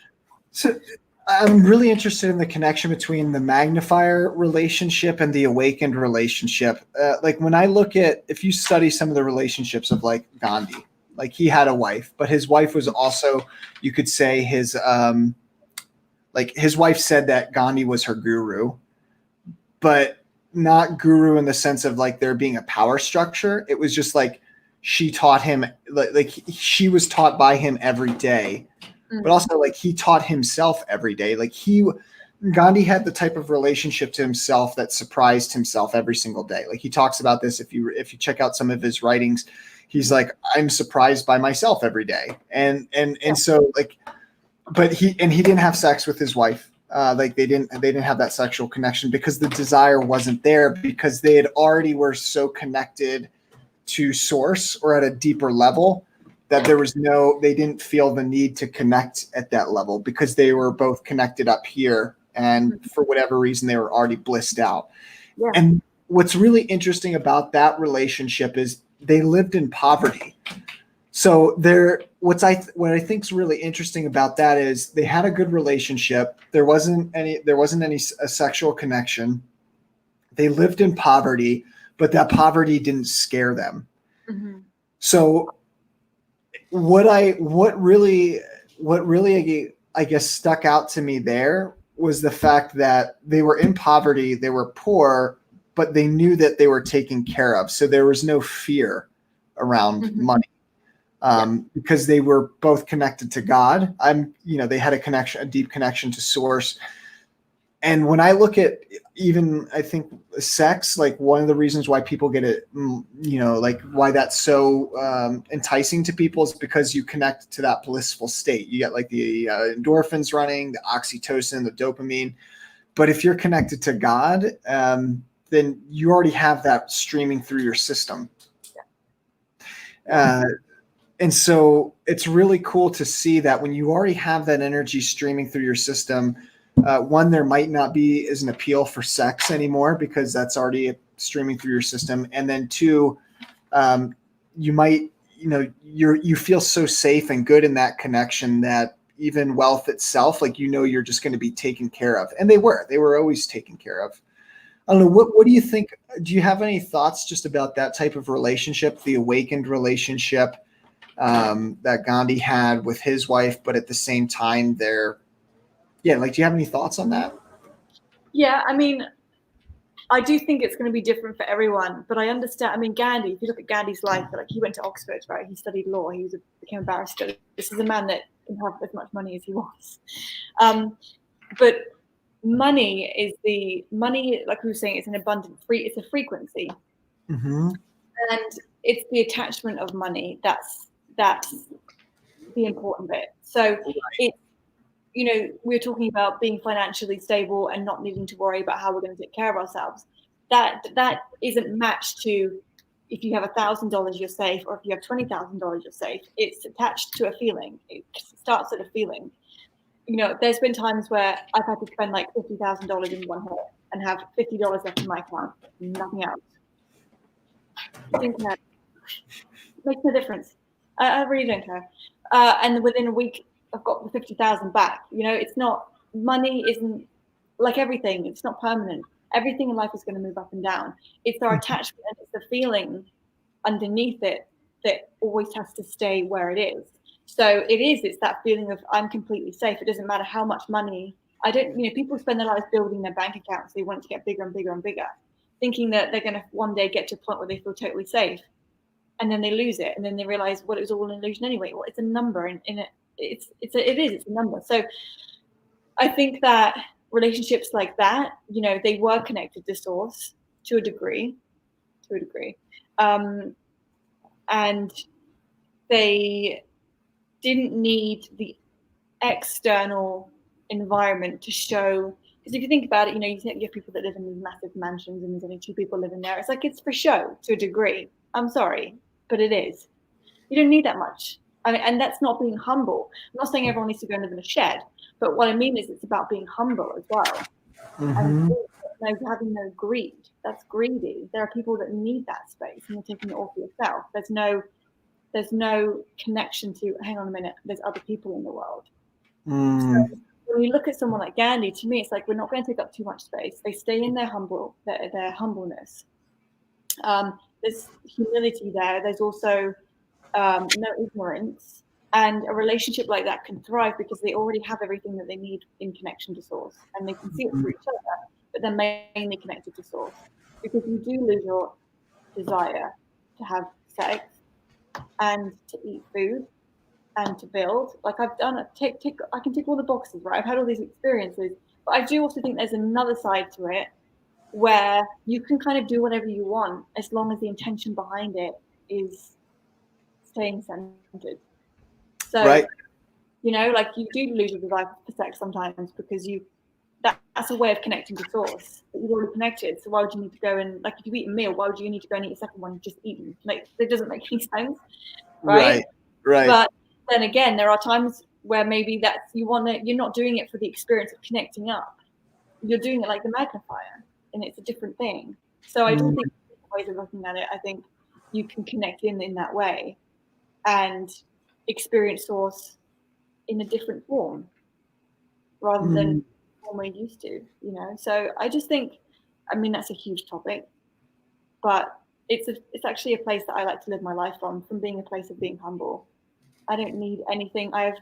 So I'm really interested in the connection between the magnifier relationship and the awakened relationship. Like when I look at, if you study some of the relationships of like Gandhi, like he had a wife, but his wife was also, you could say his wife said that Gandhi was her guru, but not guru in the sense of like there being a power structure. It was just like she taught him, like she was taught by him every day. But also like he taught himself every day. Like Gandhi had the type of relationship to himself that surprised himself every single day. Like he talks about this. If you check out some of his writings, he's like, I'm surprised by myself every day. And so like, but he didn't have sex with his wife. Like they didn't have that sexual connection because the desire wasn't there, because they had already were so connected to source or at a deeper level that they didn't feel the need to connect at that level because they were both connected up here. And for whatever reason, they were already blissed out. Yeah. And what's really interesting about that relationship is they lived in poverty. So what I think is really interesting about that is they had a good relationship. There wasn't any sexual connection. They lived in poverty, but that poverty didn't scare them. Mm-hmm. So what really I guess stuck out to me there was the fact that they were in poverty, they were poor, but they knew that they were taken care of. So there was no fear around money. Because they were both connected to God. They had a deep connection to source. And when I look at even, I think sex, like one of the reasons why people get it, like why that's so enticing to people is because you connect to that blissful state. You get like the endorphins running, the oxytocin, the dopamine. But if you're connected to God, then you already have that streaming through your system. And so it's really cool to see that when you already have that energy streaming through your system, one, there might not be as an appeal for sex anymore because that's already streaming through your system. And then two, you might, you feel so safe and good in that connection that even wealth itself, like, you're just going to be taken care of. And they were always taken care of. I don't know. What do you think? Do you have any thoughts just about that type of relationship, the awakened relationship that Gandhi had with his wife, but at the same time do you have any thoughts on that? Yeah, I mean, I do think it's going to be different for everyone, but I understand. I mean, Gandhi, if you look at Gandhi's life, like he went to Oxford, right? He studied law. He became a barrister. This is a man that can have as much money as he wants. But money, like we were saying, it's an abundant it's a frequency. Mm-hmm. And it's the attachment of money that's the important bit. So it's, we're talking about being financially stable and not needing to worry about how we're going to take care of ourselves. That isn't matched to if you have $1,000 you're safe, or if you have $20,000 you're safe. It's attached to a feeling. It starts at a feeling. There's been times where I've had to spend like $50,000 in one hit and have $50 left in my account, nothing else. I think that makes no difference. I really don't care. And within a week, I've got the 50,000 back. It's not, money isn't like everything. It's not permanent. Everything in life is going to move up and down. It's our attachment and it's the feeling underneath it that always has to stay where it is. So it's that feeling of I'm completely safe. It doesn't matter how much money. People spend their lives building their bank accounts. They want it to get bigger and bigger and bigger, thinking that they're going to one day get to a point where they feel totally safe. And then they lose it, and then they realize, well, it was all an illusion anyway. Well, it's a number, and it's a number. So I think that relationships like that, they were connected to source to a degree, and they didn't need the external environment to show Because if you think about it, you have people that live in these massive mansions and there's only 2 people living there. It's like, it's for show to a degree. I'm sorry, but it is. You don't need that much. I mean, and that's not being humble. I'm not saying everyone needs to go and live in a shed, but what I mean is it's about being humble as well. Mm-hmm. And having no greed. That's greedy. There are people that need that space and you're taking it all for yourself. There's no connection to, hang on a minute, there's other people in the world. Mm. So when you look at someone like Gandhi, to me, it's like, we're not going to take up too much space. They stay in their humbleness. There's humility there. There's also no ignorance. And a relationship like that can thrive because they already have everything that they need in connection to source. And they can see it through each other, but they're mainly connected to source. Because you do lose your desire to have sex and to eat food and to build. Like, I've done it, I can tick all the boxes, right? I've had all these experiences, but I do also think there's another side to it where you can kind of do whatever you want as long as the intention behind it is staying centered. So, Right. like, you do lose your desire for sex sometimes because that's a way of connecting to source. But you've already connected, so why would you need to go and, like, if you eat a meal, why would you need to go and eat a second one just eating? Like, it doesn't make any sense, right? Right. But then again, there are times where maybe you're not doing it for the experience of connecting up. You're doing it like the magnifier, and it's a different thing. So I do think ways of looking at it. I think you can connect in that way and experience source in a different form rather than what we're used to, So I just think, I mean, that's a huge topic, but it's actually a place that I like to live my life from being a place of being humble. I don't need anything. I have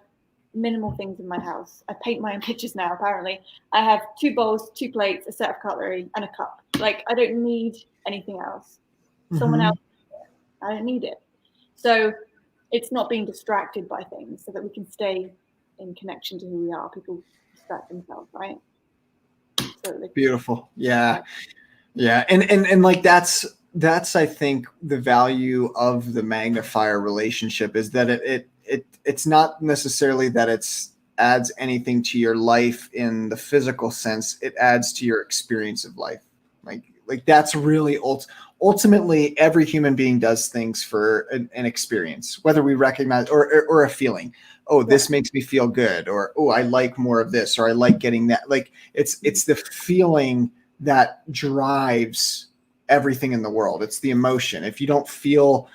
minimal things in my house. I paint my own pictures now, apparently. I have 2 bowls, 2 plates, a set of cutlery, and a cup. Like, I don't need anything else. Someone else, I don't need it. So it's not being distracted by things so that we can stay in connection to who we are. People distract themselves, right? Absolutely. Beautiful. Yeah. And like, that's I think the value of the magnifier relationship is that it's not necessarily that it's adds anything to your life in the physical sense. It adds to your experience of life. Like that's really ultimately every human being does things for an experience, whether we recognize or a feeling. Oh, this makes me feel good, or oh, I like more of this, or I like getting that. Like it's the feeling that drives everything in the world. It's the emotion. If you don't feel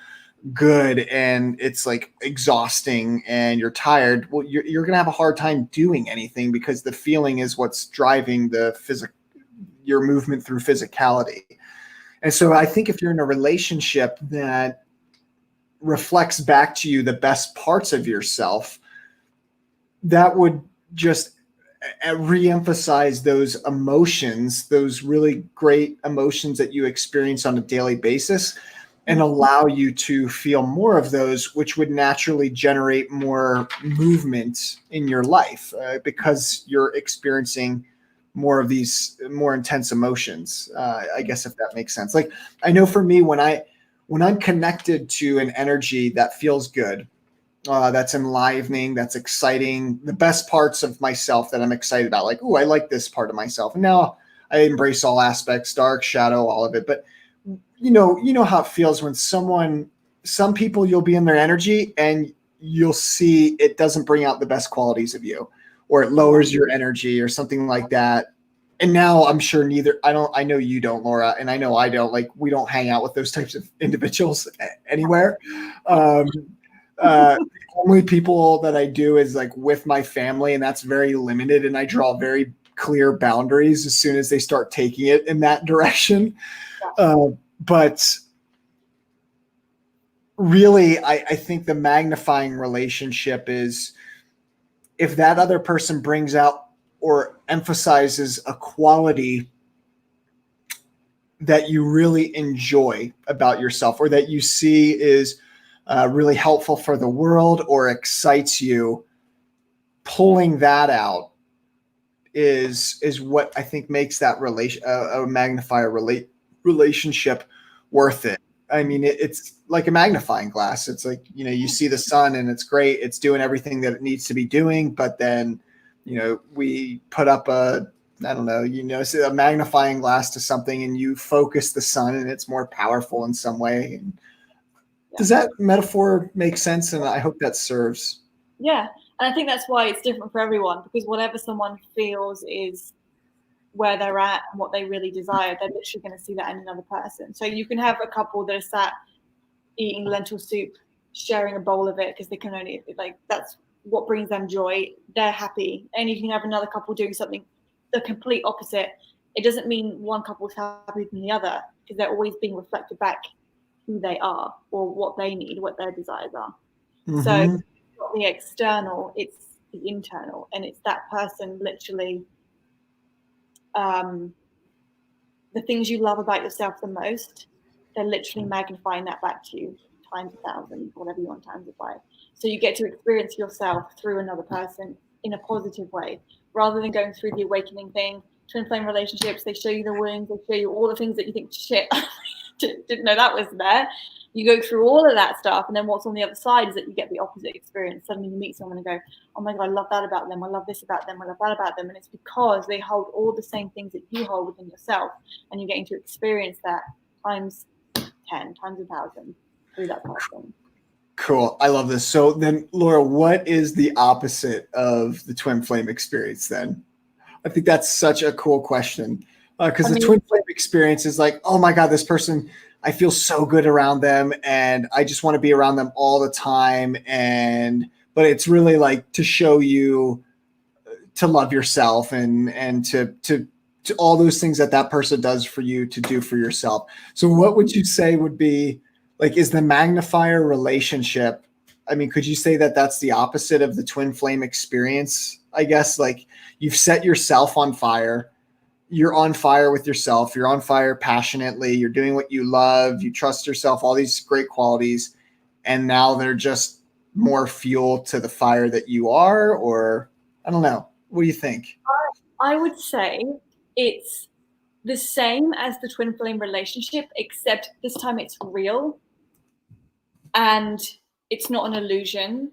good and it's like exhausting and you're tired, well, you're going to have a hard time doing anything because the feeling is what's driving your movement through physicality. And so I think if you're in a relationship that reflects back to you the best parts of yourself, that would just reemphasize those emotions, those really great emotions that you experience on a daily basis, and allow you to feel more of those, which would naturally generate more movement in your life because you're experiencing more of these more intense emotions. I guess if that makes sense. Like, I know for me, when I'm connected to an energy that feels good, that's enlivening, that's exciting, the best parts of myself that I'm excited about, like, oh, I like this part of myself. And now I embrace all aspects, dark, shadow, all of it. But you know how it feels when some people, you'll be in their energy and you'll see it doesn't bring out the best qualities of you, or it lowers your energy or something like that. And now I'm sure I know you don't, Laura, and I know I don't. Like, we don't hang out with those types of individuals anywhere. Only people that I do is like with my family, and that's very limited. And I draw very clear boundaries as soon as they start taking it in that direction. But really, I think the magnifying relationship is if that other person brings out or emphasizes a quality that you really enjoy about yourself, or that you see is really helpful for the world or excites you, pulling that out is what I think makes that a magnifier relationship worth it. I mean, it's like a magnifying glass. It's like, you see the sun and it's great. It's doing everything that it needs to be doing. But then, we put up a I don't know, so a magnifying glass to something and you focus the sun and it's more powerful in some way. And does that metaphor make sense? And I hope that serves. Yeah. And I think that's why it's different for everyone, because whatever someone feels is where they're at and what they really desire, they're literally going to see that in another person. So you can have a couple that are sat eating lentil soup, sharing a bowl of it because they can only, like, that's what brings them joy. They're happy. And you can have another couple doing something the complete opposite. It doesn't mean one couple is happier than the other, because they're always being reflected back who they are or what they need, what their desires are. Mm-hmm. So it's not the external, it's the internal, and it's that person literally, the things you love about yourself the most, they're literally magnifying that back to you times 1,000, whatever you want times it by. So you get to experience yourself through another person in a positive way, rather than going through the awakening thing. Twin flame relationships, they show you the wounds, they show you all the things that you think, shit, didn't know that was there. You go through all of that stuff, and then what's on the other side is that you get the opposite experience. Suddenly you meet someone and go, oh my God, I love that about them, I love this about them, I love that about them. And it's because they hold all the same things that you hold within yourself, and you're getting to experience that times 10, times 1,000 through that person. Cool. I love this. So then, Laura, what is the opposite of the twin flame experience then? I think that's such a cool question, because the twin flame experience is like, oh my God, this person, I feel so good around them and I just want to be around them all the time. But it's really like to show you to love yourself and to all those things that person does for you to do for yourself. So what would you say would be, like, is the magnifier relationship, I mean, could you say that that's the opposite of the twin flame experience? I guess, like, you've set yourself on fire. You're on fire with yourself. You're on fire passionately. You're doing what you love. You trust yourself, all these great qualities. And now they're just more fuel to the fire that you are, or I don't know. What do you think? I would say it's the same as the twin flame relationship, except this time it's real and it's not an illusion,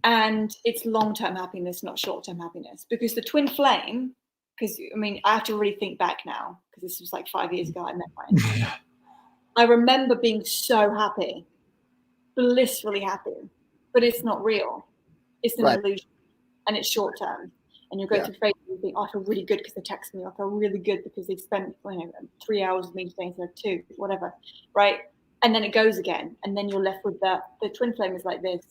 and it's long-term happiness, not short-term happiness. Because the twin flame, because I mean, I have to really think back now, because this was like 5 years ago I met mine. I remember being so happy, blissfully happy, but it's not real. It's an illusion, and it's short-term. And you go through Facebook and think, oh, I feel really good because they text me. I feel really good because they've spent 3 hours with me today instead of 2, whatever, right? And then it goes again, and then you're left with the twin flame is like this.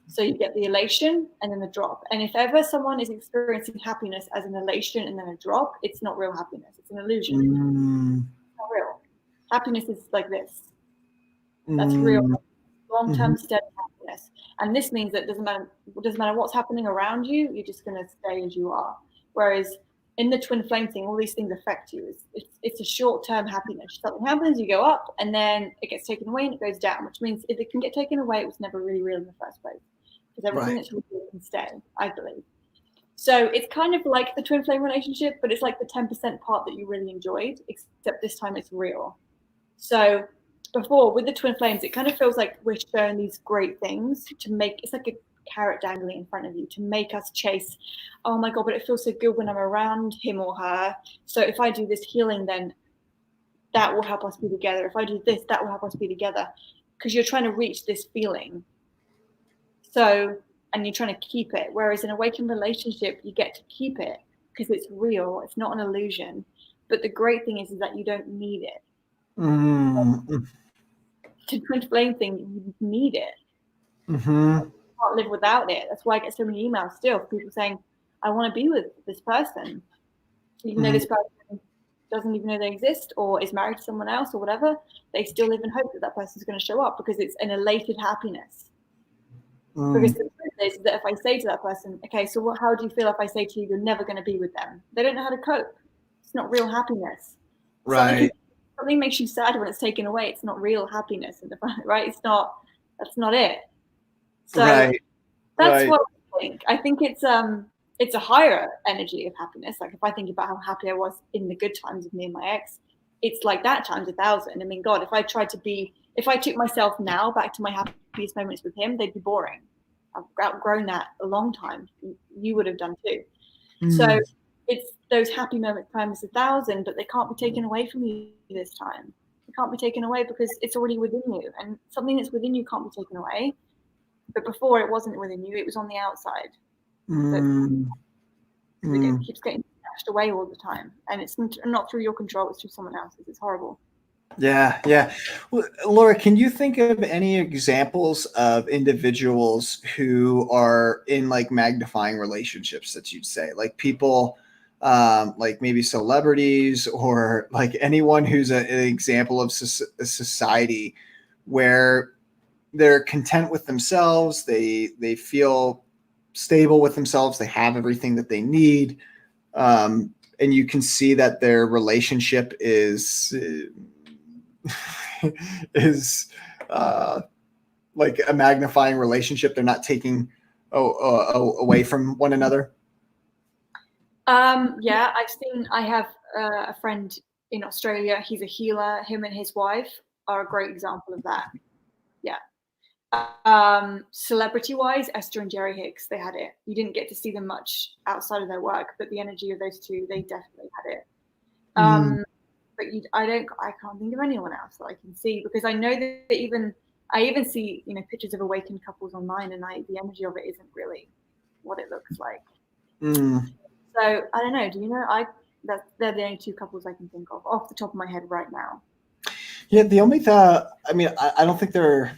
So you get the elation and then the drop. And if ever someone is experiencing happiness as an elation and then a drop, it's not real happiness. It's an illusion. It's not real. Happiness is like this. That's real. Long-term steady happiness. And this means that it doesn't matter what's happening around you, you're just going to stay as you are. Whereas in the twin flame thing, all these things affect you. It's a short-term happiness. Something happens, you go up, and then it gets taken away and it goes down, which means if it can get taken away, it was never really real in the first place. Because everything that's real can stay, I believe. So it's kind of like the twin flame relationship, but it's like the 10% part that you really enjoyed, except this time it's real. So before, with the twin flames, it kind of feels like we're sharing these great things to make, it's like a carrot dangling in front of you to make us chase, oh my God, but it feels so good when I'm around him or her. So if I do this healing, then that will help us be together. If I do this, that will help us be together. Because you're trying to reach this feeling. So, and you're trying to keep it. Whereas in a awakened relationship, you get to keep it because it's real. It's not an illusion. But the great thing is that you don't need it. To twin flame thing, you need it. You can't live without it. That's why I get so many emails still, people saying, I want to be with this person. Even though this person doesn't even know they exist or is married to someone else or whatever, they still live in hope that person's going to show up because it's an elated happiness. Because the truth is that if I say to that person, okay, so how do you feel if I say to you, you're never going to be with them? They don't know how to cope. It's not real happiness. Right. Something makes you sad when it's taken away. It's not real happiness, right? That's not it. So that's what I think. I think it's a higher energy of happiness. Like if I think about how happy I was in the good times with me and my ex, it's like that times 1,000. I mean, God, if I took myself now back to my happiest moments with him, they'd be boring. I've outgrown that a long time. You would have done too. So it's those happy moments times 1,000, but they can't be taken away from you this time. They can't be taken away because it's already within you, and something that's within you can't be taken away. But before it wasn't within you, it was on the outside. It keeps getting snatched away all the time, and it's not through your control, it's through someone else's. It's horrible. Yeah. Well, Laura, can you think of any examples of individuals who are in like magnifying relationships that you'd say, like people, like maybe celebrities or like anyone who's an example of a society where they're content with themselves, they feel stable with themselves, they have everything that they need, and you can see that their relationship is like a magnifying relationship. They're not taking away from one another. Yeah, I have a friend in Australia. He's a healer. Him and his wife are a great example of that. Yeah. Celebrity wise, Esther and Jerry Hicks, they had it. You didn't get to see them much outside of their work, but the energy of those two, they definitely had it. But I can't think of anyone else that I can see, because I know that I even see, pictures of awakened couples online, and the energy of it isn't really what it looks like. So I don't know. Do you know? They're the only two couples I can think of off the top of my head right now. Yeah, the only I don't think they're.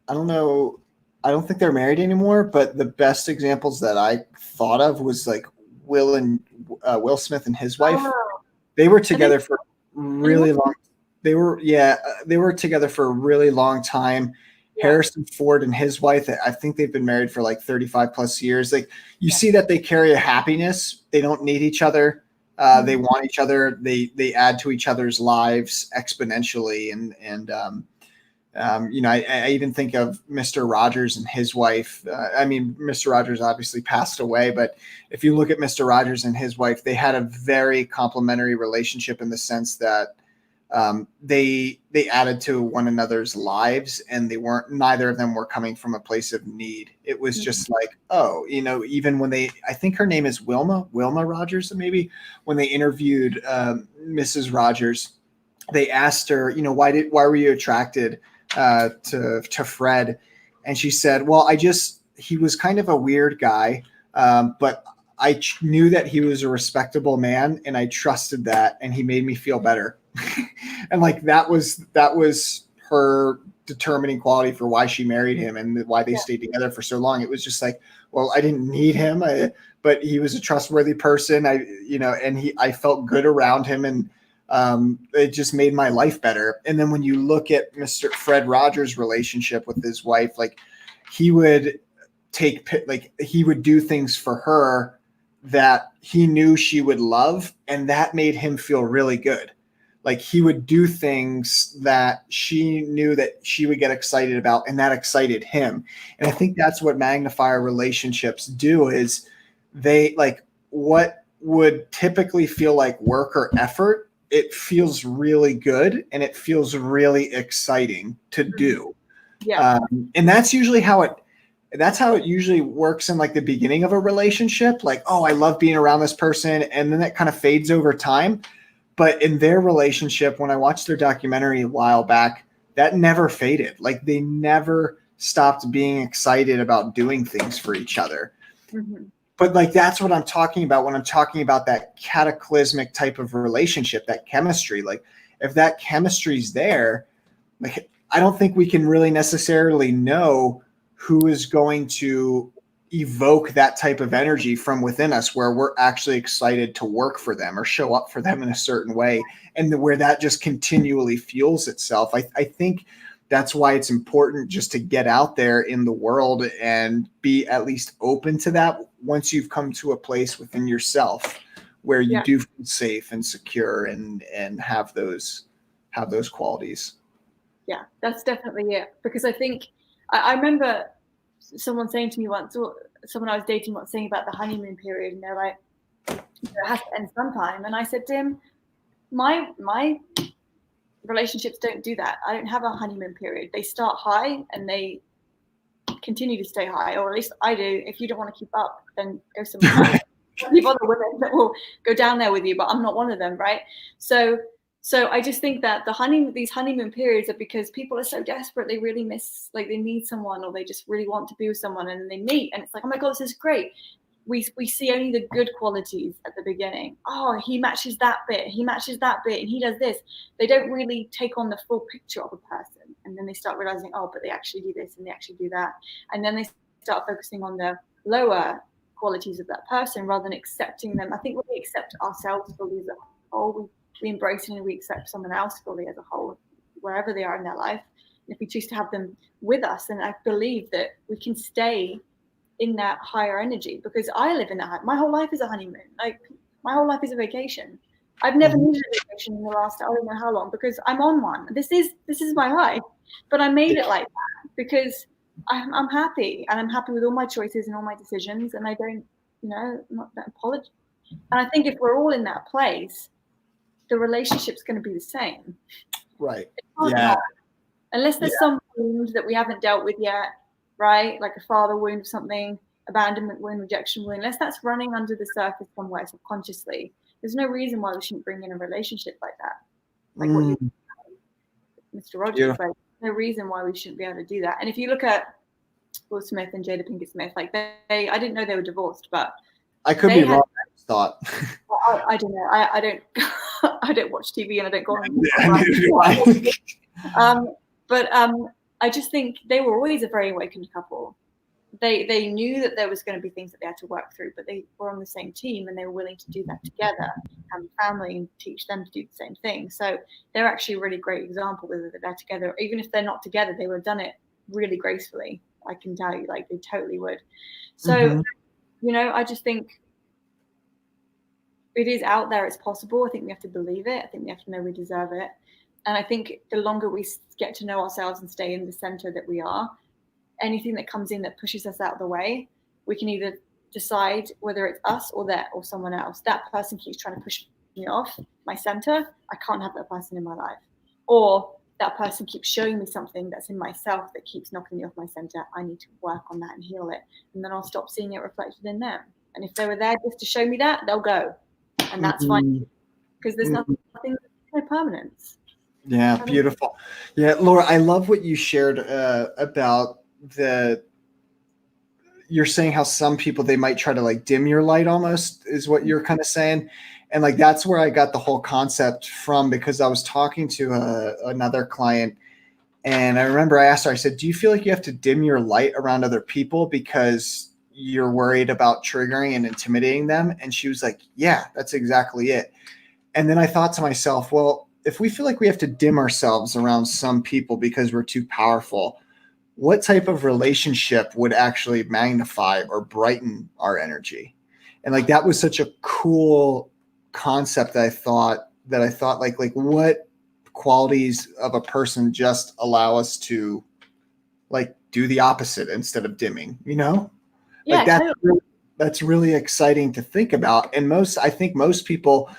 I don't know. I don't think they're married anymore. But the best examples that I thought of was like Will Smith and his wife. Oh. They were together for really long. They were together for a really long time. Yeah. Harrison Ford and his wife, I think they've been married for like 35 plus years. Like you see that they carry a happiness. They don't need each other. They want each other. They add to each other's lives exponentially. I even think of Mr. Rogers and his wife. Mr. Rogers obviously passed away, but if you look at Mr. Rogers and his wife, they had a very complementary relationship in the sense that they added to one another's lives, and neither of them were coming from a place of need. It was just like, even when I think her name is Wilma Rogers, maybe when they interviewed Mrs. Rogers, they asked her, why were you attracted to Fred? And she said, well, he was kind of a weird guy, but I knew that he was a respectable man, and I trusted that, and he made me feel better. And like that was her determining quality for why she married him and why they stayed together for so long. It was just like, well, I didn't need him, but he was a trustworthy person. I felt good around him, and it just made my life better. And then when you look at Mr. Fred Rogers' relationship with his wife, like he would do things for her that he knew she would love, and that made him feel really good. Like he would do things that she knew that she would get excited about, and that excited him. And I think that's what magnifier relationships do, is they like what would typically feel like work or effort. It feels really good, and it feels really exciting to do. Yeah. And that's usually how it usually works in like the beginning of a relationship. Like, oh, I love being around this person. And then that kind of fades over time. But in their relationship, when I watched their documentary a while back, that never faded. Like they never stopped being excited about doing things for each other. Mm-hmm. But like, that's what I'm talking about when I'm talking about that cataclysmic type of relationship, that chemistry. Like if that chemistry is there, like, I don't think we can really necessarily know who is going to evoke that type of energy from within us, where we're actually excited to work for them or show up for them in a certain way, and where that just continually fuels itself. I think that's why it's important just to get out there in the world and be at least open to that once you've come to a place within yourself where you do feel safe and secure and have those qualities. Yeah, that's definitely it. Because I think I remember someone saying to me once, or someone I was dating once, saying about the honeymoon period, and they're like, it has to end sometime. And I said to him, my relationships don't do that. I don't have a honeymoon period. They start high and they continue to stay high, or at least I do. If you don't want to keep up, then go somewhere else. plenty of other women that will go down there with you, but I'm not one of them, right? So I just think that these honeymoon periods are because people are so desperate, they really miss, like they need someone, or they just really want to be with someone, and they meet, and it's like, oh my God, this is great. We see only the good qualities at the beginning. Oh, he matches that bit, and he does this. They don't really take on the full picture of a person. And then they start realizing, oh, but they actually do this and they actually do that. And then they start focusing on the lower qualities of that person rather than accepting them. I think when we accept ourselves fully as a whole, we embrace it, and we accept someone else fully as a whole, wherever they are in their life. And if we choose to have them with us, then I believe that we can stay in that higher energy, because I live in that. My whole life is a honeymoon. Like my whole life is a vacation. I've never needed a vacation in the last, I don't know how long, because I'm on one. This is my life, but I made it like that because I'm happy, and I'm happy with all my choices and all my decisions, and I don't, I'm not that apology. And I think if we're all in that place, the relationship's going to be the same. Right. Yeah. Not. Unless there's some wound that we haven't dealt with yet, right? Like a father wound or something, abandonment wound, rejection wound. Unless that's running under the surface somewhere subconsciously, there's no reason why we shouldn't bring in a relationship like that. Like what you, Mr. Rogers, like no reason why we shouldn't be able to do that. And if you look at Will Smith and Jada Pinkett Smith, like I didn't know they were divorced, but I could be wrong. I thought. I don't know. I don't. I don't watch TV, and I don't go on. But I just think they were always a very awakened couple. They knew that there was going to be things that they had to work through, but they were on the same team, and they were willing to do that together, and family, and teach them to do the same thing. So they're actually a really great example whether they're together. Even if they're not together, they would have done it really gracefully. I can tell you, like they totally would. So, I just think it is out there. It's possible. I think we have to believe it. I think we have to know we deserve it. And I think the longer we get to know ourselves and stay in the center that we are, anything that comes in that pushes us out of the way, we can either decide whether it's us or that or someone else. That person keeps trying to push me off my center. I can't have that person in my life. Or that person keeps showing me something that's in myself that keeps knocking me off my center. I need to work on that and heal it. And then I'll stop seeing it reflected in them. And if they were there just to show me that, they'll go. And that's fine, because there's nothing, no permanence. Yeah, beautiful. Yeah, Laura, I love what you shared about you're saying how some people, they might try to like dim your light almost, is what you're kind of saying. And like, that's where I got the whole concept from, because I was talking to another client, and I remember I asked her, I said, do you feel like you have to dim your light around other people because you're worried about triggering and intimidating them? And she was like, yeah, that's exactly it. And then I thought to myself, well, if we feel like we have to dim ourselves around some people because we're too powerful, what type of relationship would actually magnify or brighten our energy? And like, that was such a cool concept that I thought like what qualities of a person just allow us to like do the opposite instead of dimming, Yeah, like that's really exciting to think about. And I think most people,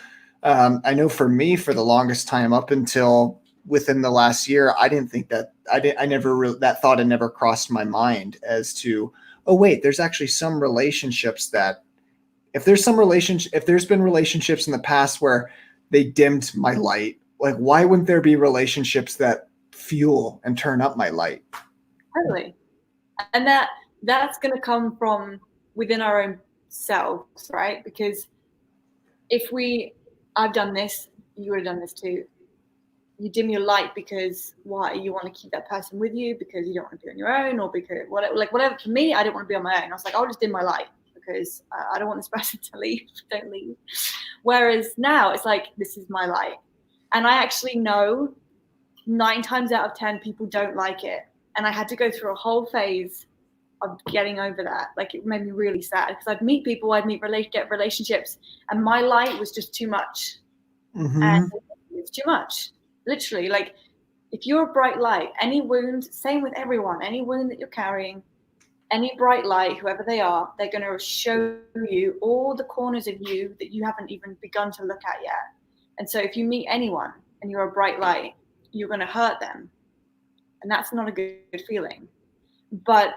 I know for me, for the longest time, up until within the last year, I didn't think that that thought had never crossed my mind as to, oh wait, there's actually some relationships that if there's been relationships in the past where they dimmed my light, like why wouldn't there be relationships that fuel and turn up my light? Totally. And that's going to come from within our own selves, right? Because I've done this, you would have done this too. You dim your light because why? You want to keep that person with you because you don't want to be on your own, or because whatever. For me, I didn't want to be on my own. I was like, I'll just dim my light because I don't want this person to leave. Don't leave. Whereas now it's like, this is my light. And I actually know 9 times out of 10 people don't like it. And I had to go through a whole phase of getting over that. Like, it made me really sad because I'd meet people, get relationships, and my light was just too much. And it's too much. Literally, like, if you're a bright light, any wound, same with everyone, any wound that you're carrying, any bright light, whoever they are, they're going to show you all the corners of you that you haven't even begun to look at yet. And so if you meet anyone and you're a bright light, you're going to hurt them. And that's not a good feeling. But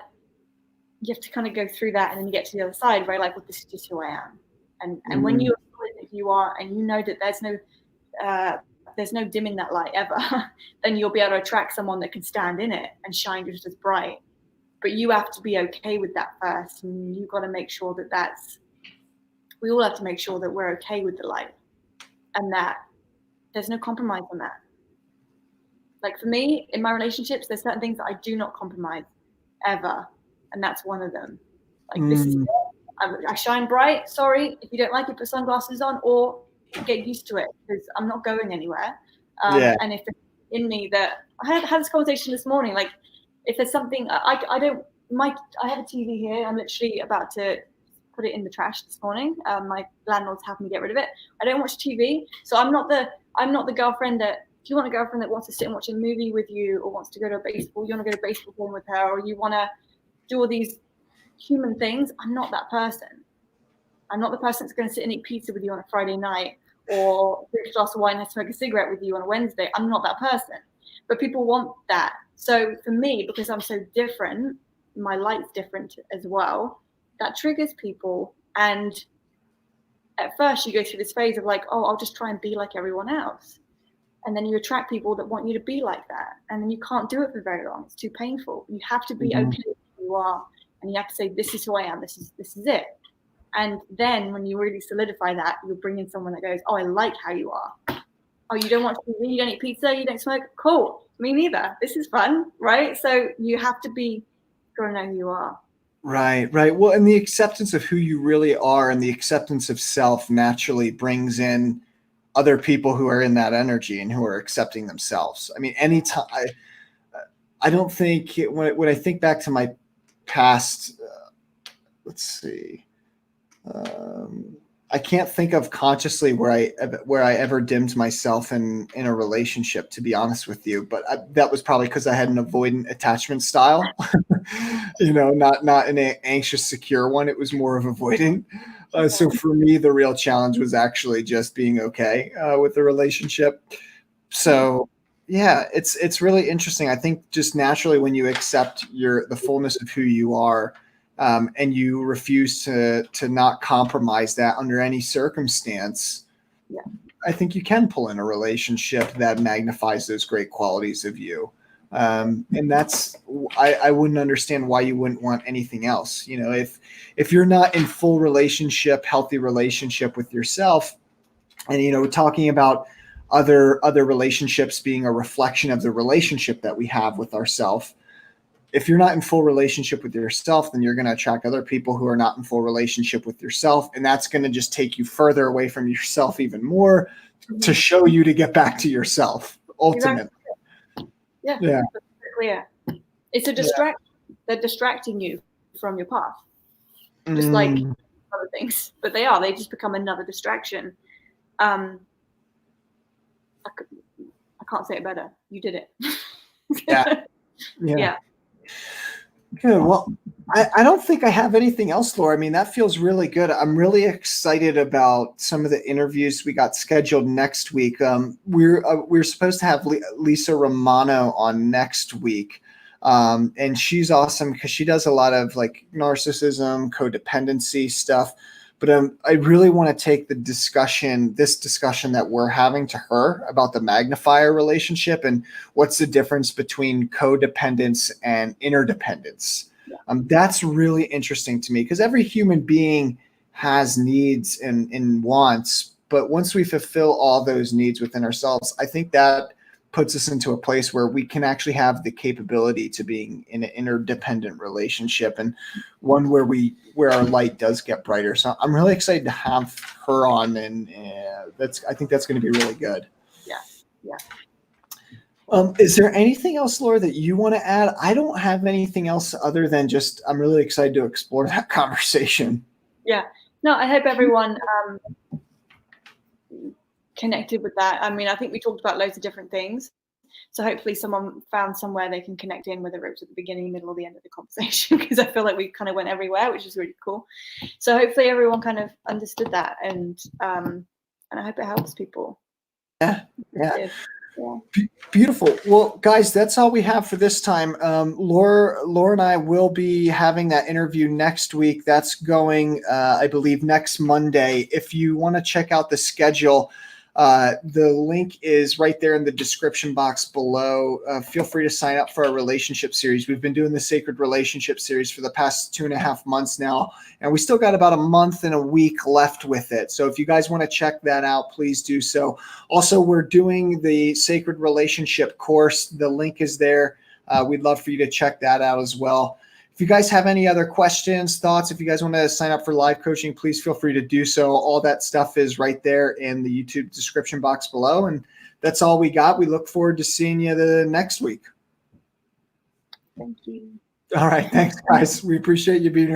you have to kind of go through that, and then you get to the other side where you're like, well, this is just who I am. And when you acknowledge that you are, and you know that there's no dimming that light ever, then you'll be able to attract someone that can stand in it and shine just as bright. But you have to be okay with that first, and you've got to make sure that we all have to make sure that we're okay with the light, and that there's no compromise on that. Like for me, in my relationships, there's certain things that I do not compromise ever, and that's one of them. Like this is it. I shine bright. Sorry, if you don't like it, put sunglasses on or get used to it, because I'm not going anywhere. And if it's in me that I had this conversation this morning, like if there's something I have a TV here. I'm literally about to put it in the trash this morning. My landlord's having me get rid of it. I don't watch TV, so I'm not the girlfriend that, if you want a girlfriend that wants to sit and watch a movie with you, or wants to go to a baseball, you want to go to a baseball game with her, or you want to do all these human things, I'm not that person. I'm not the person that's going to sit and eat pizza with you on a Friday night, or drink a glass of wine and smoke a cigarette with you on a Wednesday. I'm not that person. But people want that. So for me, because I'm so different, my light's different as well, that triggers people. And at first you go through this phase of like, oh, I'll just try and be like everyone else. And then you attract people that want you to be like that. And then you can't do it for very long. It's too painful. You have to be okay with who you are. And you have to say, this is who I am. This is it. And then when you really solidify that, you'll bring in someone that goes, oh, I like how you are. Oh, you don't watch TV, you don't eat pizza, you don't smoke? Cool. Me neither. This is fun, right? So you have to go know who you are. Right. Well, and the acceptance of who you really are and the acceptance of self naturally brings in other people who are in that energy and who are accepting themselves. I mean, anytime I don't think when I think back to my past, let's see, I can't think of consciously where I ever dimmed myself in a relationship, to be honest with you. But that was probably because I had an avoidant attachment style, not an anxious, secure one. It was more of avoidant. So for me, the real challenge was actually just being okay with the relationship. So yeah, it's really interesting. I think just naturally when you accept the fullness of who you are, and you refuse to not compromise that under any circumstance, I think you can pull in a relationship that magnifies those great qualities of you. And that's, I wouldn't understand why you wouldn't want anything else. If you're not in full relationship, healthy relationship with yourself, and, talking about other relationships being a reflection of the relationship that we have with ourselves. If you're not in full relationship with yourself, then you're going to attract other people who are not in full relationship with yourself. And that's going to just take you further away from yourself even more to show you to get back to yourself ultimately. Exactly. Yeah. Clear. It's a distraction. They're distracting you from your path. Just like other things, but they just become another distraction. I can't say it better. You did it. Yeah. Good. Well, I don't think I have anything else, Laura. I mean, that feels really good. I'm really excited about some of the interviews we got scheduled next week. We're supposed to have Lisa Romano on next week. And she's awesome because she does a lot of like narcissism, codependency stuff. But I really want to take this discussion that we're having to her about the magnifier relationship and what's the difference between codependence and interdependence. That's really interesting to me because every human being has needs and wants. But once we fulfill all those needs within ourselves, I think that puts us into a place where we can actually have the capability to being in an interdependent relationship and one where our light does get brighter. So I'm really excited to have her on, and I think that's going to be really good. Yeah. Is there anything else, Laura, that you want to add? I don't have anything else other than just I'm really excited to explore that conversation. Yeah. No, I hope everyone connected with that. I mean, I think we talked about loads of different things. So hopefully someone found somewhere they can connect in, whether it was at the beginning, middle, or the end of the conversation, because I feel like we kind of went everywhere, which is really cool. So hopefully everyone kind of understood that, and I hope it helps people. Yeah. Yeah. Beautiful. Well, guys, that's all we have for this time. Laura and I will be having that interview next week. That's going, I believe, next Monday. If you want to check out the schedule, the link is right there in the description box below. Feel free to sign up for our relationship series. We've been doing the Sacred Relationship series for the past 2.5 months now, and we still got about a month and a week left with it. So if you guys want to check that out, please do so. Also, we're doing the Sacred Relationship course. The link is there. We'd love for you to check that out as well. If you guys have any other questions, thoughts, if you guys want to sign up for live coaching, please feel free to do so. All that stuff is right there in the YouTube description box below. And that's all we got. We look forward to seeing you the next week. Thank you. All right. Thanks, guys. We appreciate you being here.